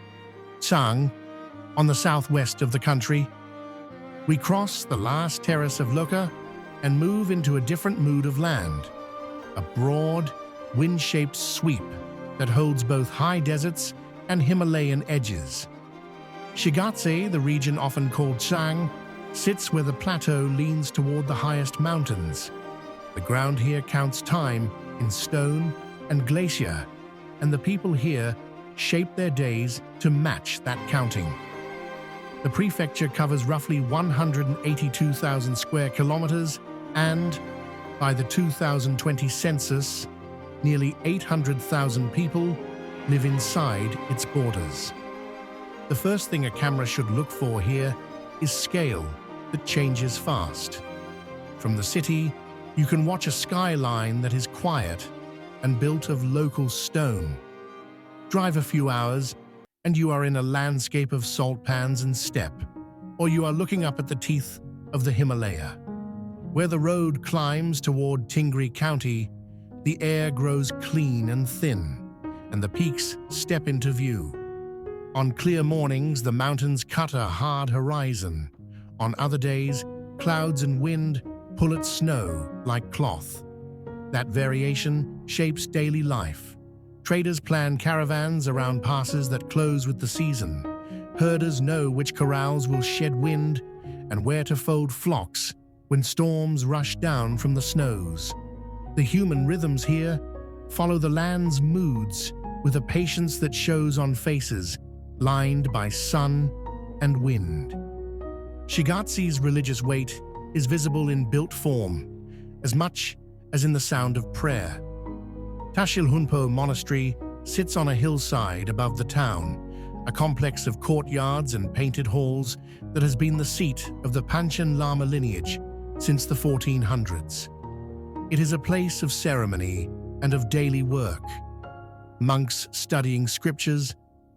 Tsang, on the southwest of the country. We cross the last terrace of Lhoka and move into a different mood of land, a broad, wind-shaped sweep that holds both high deserts and Himalayan edges. Shigatse, the region often called Tsang, sits where the plateau leans toward the highest mountains. The ground here counts time in stone and glacier, and the people here shape their days to match that counting. The prefecture covers roughly 182,000 square kilometers and, by the 2020 census, nearly 800,000 people live inside its borders. The first thing a camera should look for here is scale that changes fast. From the city, you can watch a skyline that is quiet and built of local stone. Drive a few hours, and you are in a landscape of salt pans and steppe, or you are looking up at the teeth of the Himalaya. Where the road climbs toward Ngari County, the air grows clean and thin, and the peaks step into view. On clear mornings, the mountains cut a hard horizon. On other days, clouds and wind pull at snow like cloth. That variation shapes daily life. Traders plan caravans around passes that close with the season. Herders know which corrals will shed wind and where to fold flocks when storms rush down from the snows. The human rhythms here follow the land's moods with a patience that shows on faces lined by sun and wind. Shigatse's religious weight is visible in built form, as much as in the sound of prayer. Tashilhunpo Monastery sits on a hillside above the town, a complex of courtyards and painted halls that has been the seat of the Panchen Lama lineage since the 1400s. It is a place of ceremony and of daily work. Monks studying scriptures,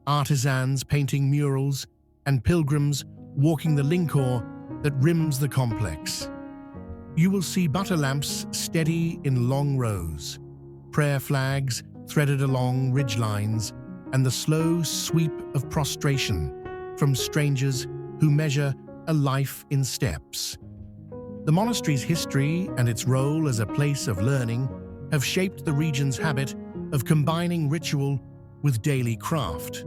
artisans painting murals, and pilgrims walking the linkor that rims the complex. You will see butter lamps steady in long rows, prayer flags threaded along ridgelines, and the slow sweep of prostration from strangers who measure a life in steps. The monastery's history and its role as a place of learning have shaped the region's habit of combining ritual with daily craft.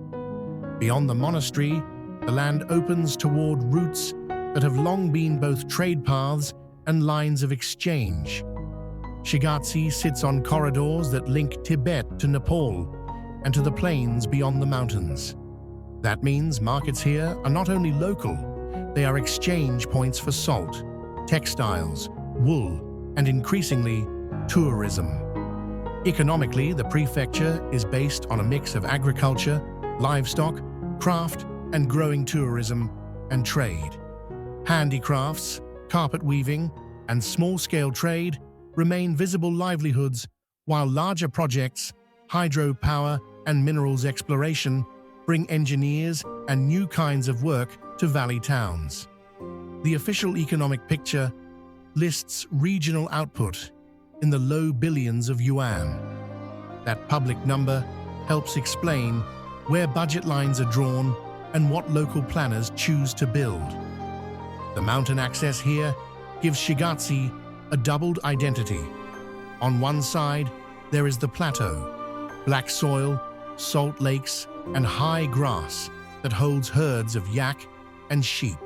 Beyond the monastery, the land opens toward routes that have long been both trade paths and lines of exchange. Shigatse sits on corridors that link Tibet to Nepal and to the plains beyond the mountains. That means markets here are not only local, they are exchange points for salt, textiles, wool, and increasingly, tourism. Economically, the prefecture is based on a mix of agriculture, livestock, craft, and growing tourism and trade. Handicrafts, carpet weaving, and small-scale trade remain visible livelihoods, while larger projects, hydropower and minerals exploration, bring engineers and new kinds of work to valley towns. The official economic picture lists regional output in the low billions of yuan. That public number helps explain where budget lines are drawn and what local planners choose to build. The mountain access here gives Shigatse a doubled identity. On one side, there is the plateau, black soil, salt lakes, and high grass that holds herds of yak and sheep.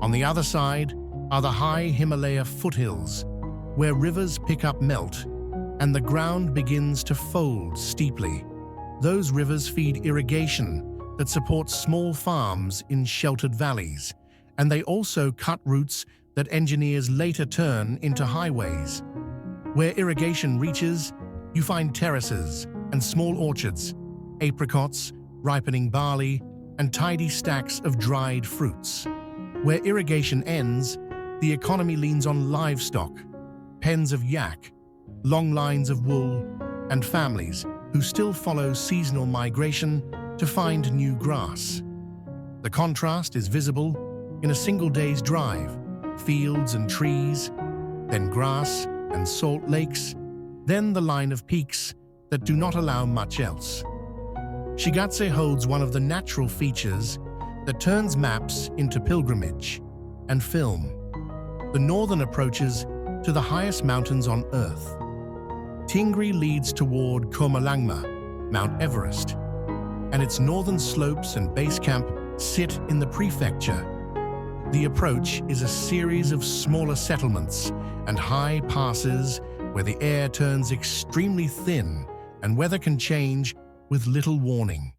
On the other side are the high Himalaya foothills, where rivers pick up melt and the ground begins to fold steeply. Those rivers feed irrigation that supports small farms in sheltered valleys, and they also cut routes that engineers later turn into highways. Where irrigation reaches, you find terraces and small orchards, apricots, ripening barley, and tidy stacks of dried fruits. Where irrigation ends, the economy leans on livestock, pens of yak, long lines of wool, and families who still follow seasonal migration to find new grass. The contrast is visible in a single day's drive: fields and trees, then grass and salt lakes, then the line of peaks that do not allow much else. Shigatse holds one of the natural features that turns maps into pilgrimage and film: the northern approaches to the highest mountains on Earth. Ngari leads toward Komalangma, Mount Everest, and its northern slopes and base camp sit in the prefecture. The approach is a series of smaller settlements and high passes where the air turns extremely thin and weather can change with little warning.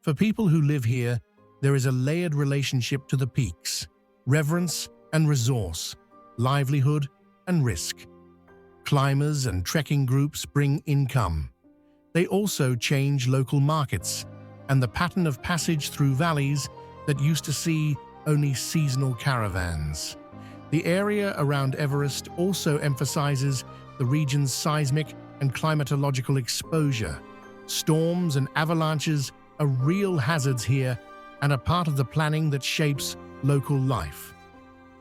For people who live here, there is a layered relationship to the peaks: reverence and resource, livelihood and risk. Climbers and trekking groups bring income. They also change local markets and the pattern of passage through valleys that used to see only seasonal caravans. The area around Everest also emphasizes the region's seismic and climatological exposure. Storms and avalanches are real hazards here and are part of the planning that shapes local life.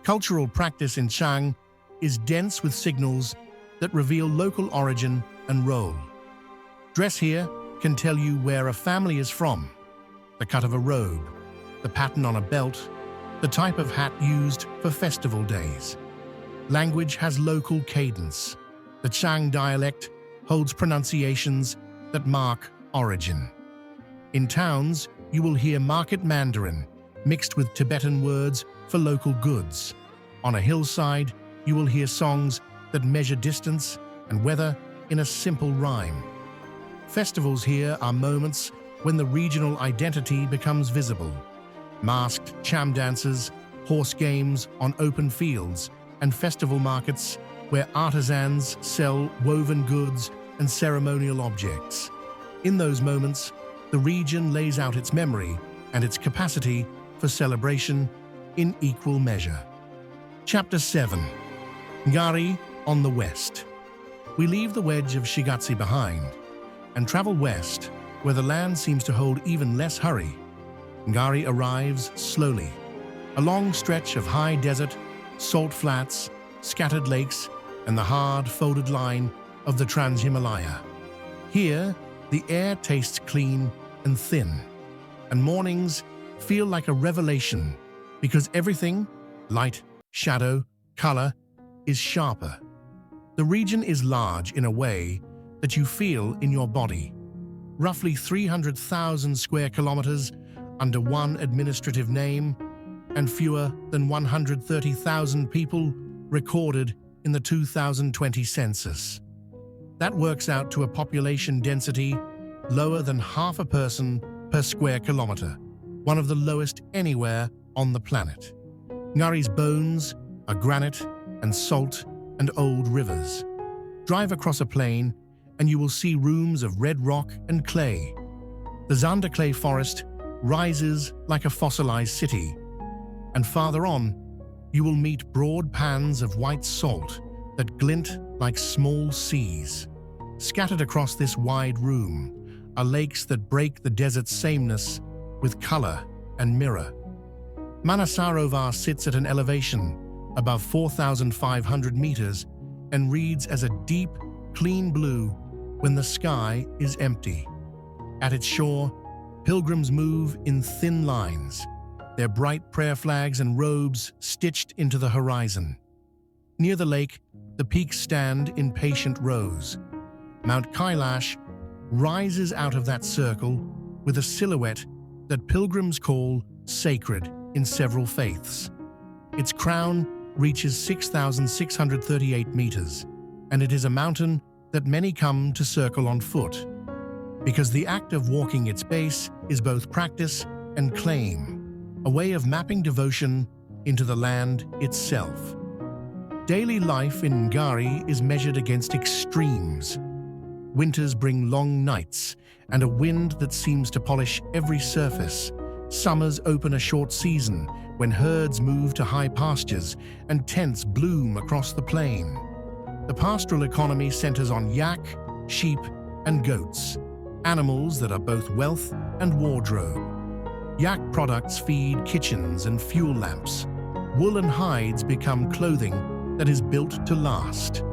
Cultural practice in Chang is dense with signals that reveal local origin and role. Dress here can tell you where a family is from: the cut of a robe, the pattern on a belt, the type of hat used for festival days. Language has local cadence. The Chang dialect holds pronunciations that mark origin. In towns, you will hear market Mandarin mixed with Tibetan words for local goods. On a hillside, you will hear songs that measure distance and weather in a simple rhyme. Festivals here are moments when the regional identity becomes visible: masked cham dances, horse games on open fields, and festival markets where artisans sell woven goods and ceremonial objects. In those moments, the region lays out its memory and its capacity for celebration in equal measure. Chapter 7. Ngari on the west. We leave the wedge of Shigatse behind and travel west, where the land seems to hold even less hurry. Ngari arrives slowly, a long stretch of high desert, salt flats, scattered lakes, and the hard, folded line of the Trans-Himalaya. Here, the air tastes clean and thin, and mornings feel like a revelation because everything, light, shadow, color, is sharper. The region is large in a way that you feel in your body. Roughly 300,000 square kilometers under one administrative name, and fewer than 130,000 people recorded in the 2020 census. That works out to a population density lower than half a person per square kilometer, one of the lowest anywhere on the planet. Ngari's bones are granite and salt and old rivers. Drive across a plain and you will see rooms of red rock and clay. The Zander clay forest rises like a fossilized city, and farther on, you will meet broad pans of white salt that glint like small seas. Scattered across this wide room are lakes that break the desert's sameness with color and mirror. Manasarovar sits at an elevation above 4,500 meters and reads as a deep, clean blue when the sky is empty. At its shore, pilgrims move in thin lines, their bright prayer flags and robes stitched into the horizon. Near the lake, the peaks stand in patient rows. Mount Kailash rises out of that circle with a silhouette that pilgrims call sacred in several faiths. Its crown reaches 6,638 meters, and it is a mountain that many come to circle on foot, because the act of walking its base is both practice and claim, a way of mapping devotion into the land itself. Daily life in Ngari is measured against extremes. Winters bring long nights and a wind that seems to polish every surface. Summers open a short season when herds move to high pastures and tents bloom across the plain. The pastoral economy centers on yak, sheep, and goats, animals that are both wealth and wardrobe. Yak products feed kitchens and fuel lamps. Wool and hides become clothing that is built to last.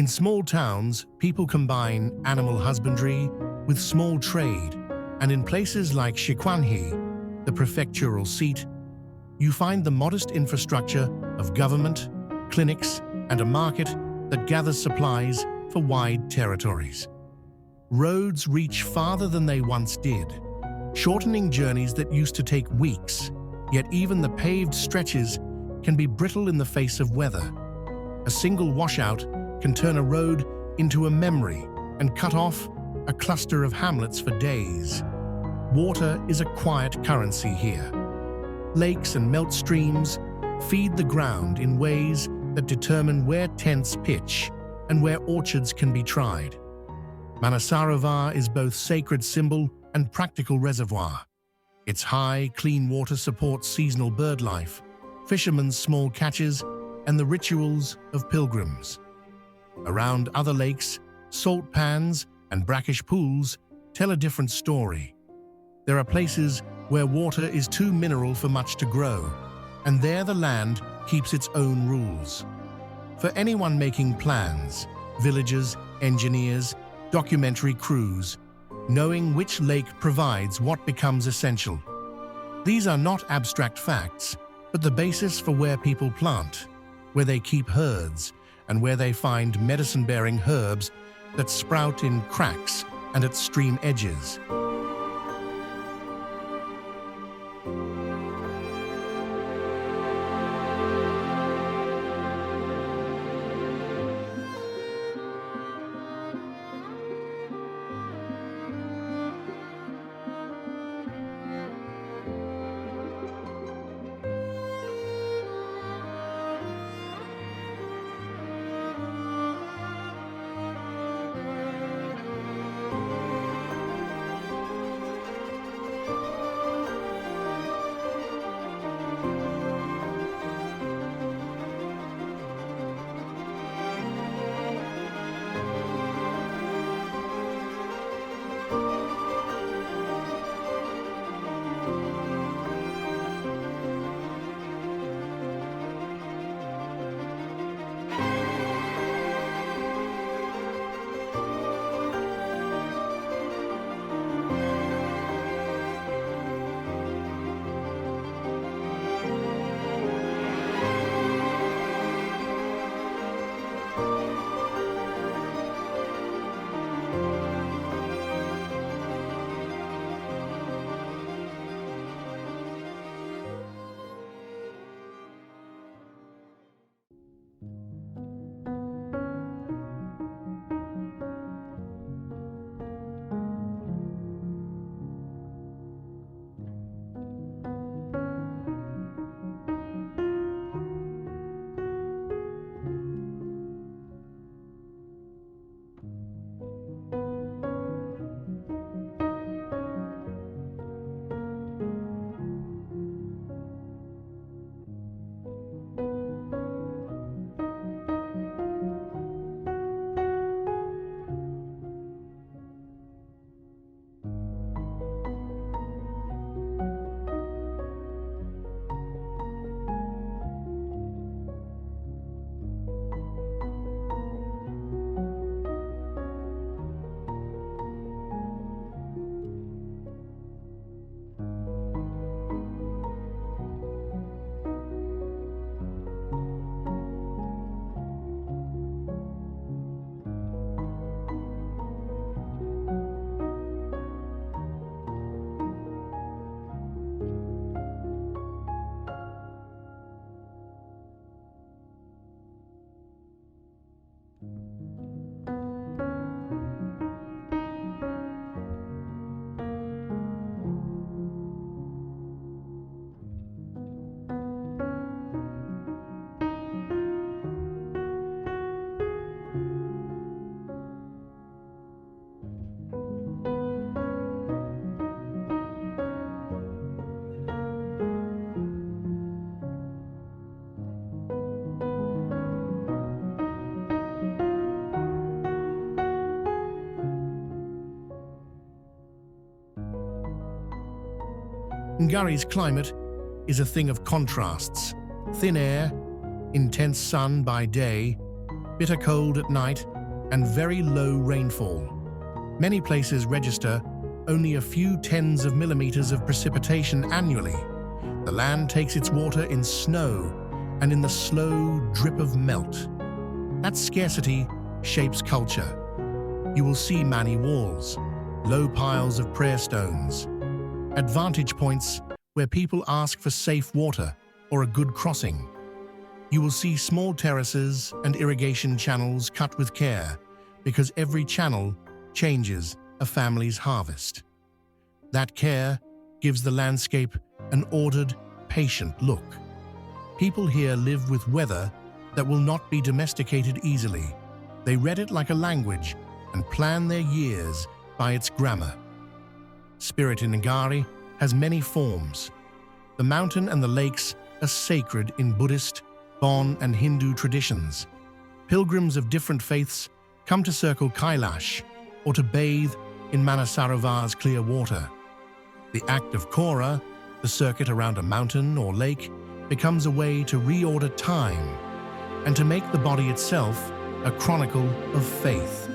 In small towns, people combine animal husbandry with small trade, and in places like Shikwanhi, the prefectural seat, you find the modest infrastructure of government, clinics, and a market that gathers supplies for wide territories. Roads reach farther than they once did, shortening journeys that used to take weeks. Yet even the paved stretches can be brittle in the face of weather. A single washout can turn a road into a memory and cut off a cluster of hamlets for days. Water is a quiet currency here. Lakes and melt streams feed the ground in ways that determine where tents pitch and where orchards can be tried. Manasarovar is both sacred symbol and practical reservoir. Its high, clean water supports seasonal bird life, fishermen's small catches, and the rituals of pilgrims. Around other lakes, salt pans and brackish pools tell a different story. There are places where water is too mineral for much to grow, and there the land keeps its own rules. For anyone making plans, villagers, engineers, documentary crews, knowing which lake provides what becomes essential. These are not abstract facts, but the basis for where people plant, where they keep herds, and where they find medicine-bearing herbs that sprout in cracks and at stream edges. Ngari's climate is a thing of contrasts. Thin air, intense sun by day, bitter cold at night, and very low rainfall. Many places register only a few tens of millimeters of precipitation annually. The land takes its water in snow and in the slow drip of melt. That scarcity shapes culture. You will see many walls, low piles of prayer stones, at vantage points where people ask for safe water or a good crossing. You will see small terraces and irrigation channels cut with care, because every channel changes a family's harvest. That care gives the landscape an ordered, patient look. People here live with weather that will not be domesticated easily. They read it like a language and plan their years by its grammar. Spirit in Ngari has many forms. The mountain and the lakes are sacred in Buddhist, Bon, and Hindu traditions. Pilgrims of different faiths come to circle Kailash or to bathe in Manasarovar's clear water. The act of Kora, the circuit around a mountain or lake, becomes a way to reorder time and to make the body itself a chronicle of faith.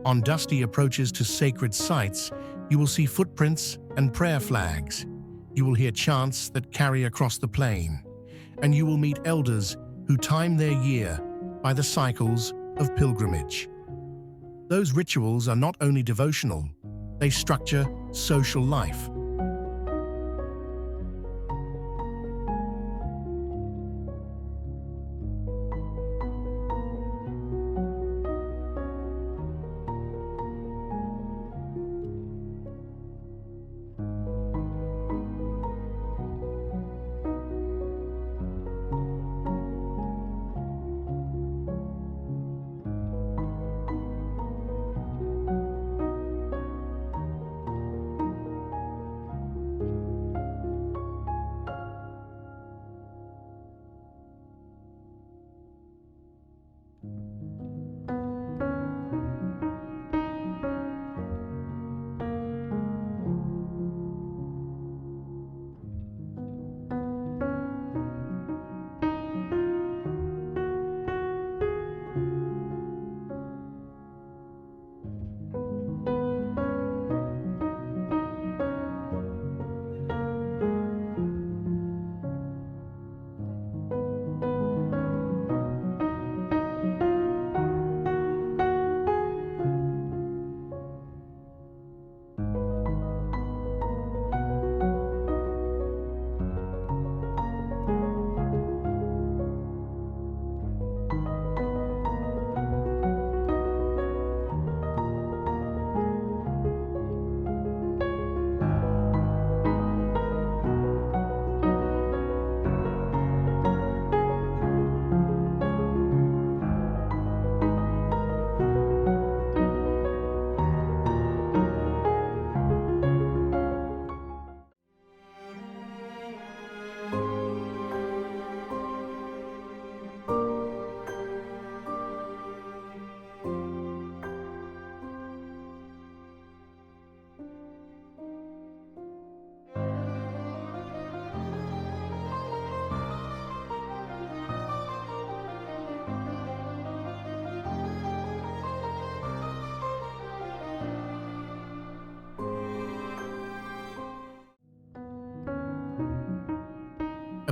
On dusty approaches to sacred sites, you will see footprints and prayer flags. You will hear chants that carry across the plain, and you will meet elders who time their year by the cycles of pilgrimage. Those rituals are not only devotional, they structure social life.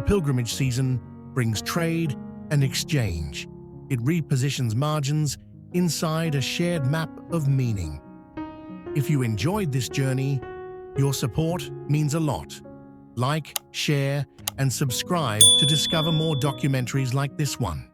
pilgrimage season brings trade and exchange. It repositions margins inside a shared map of meaning. If you enjoyed this journey, your support means a lot. Like, share, and subscribe to discover more documentaries like this one.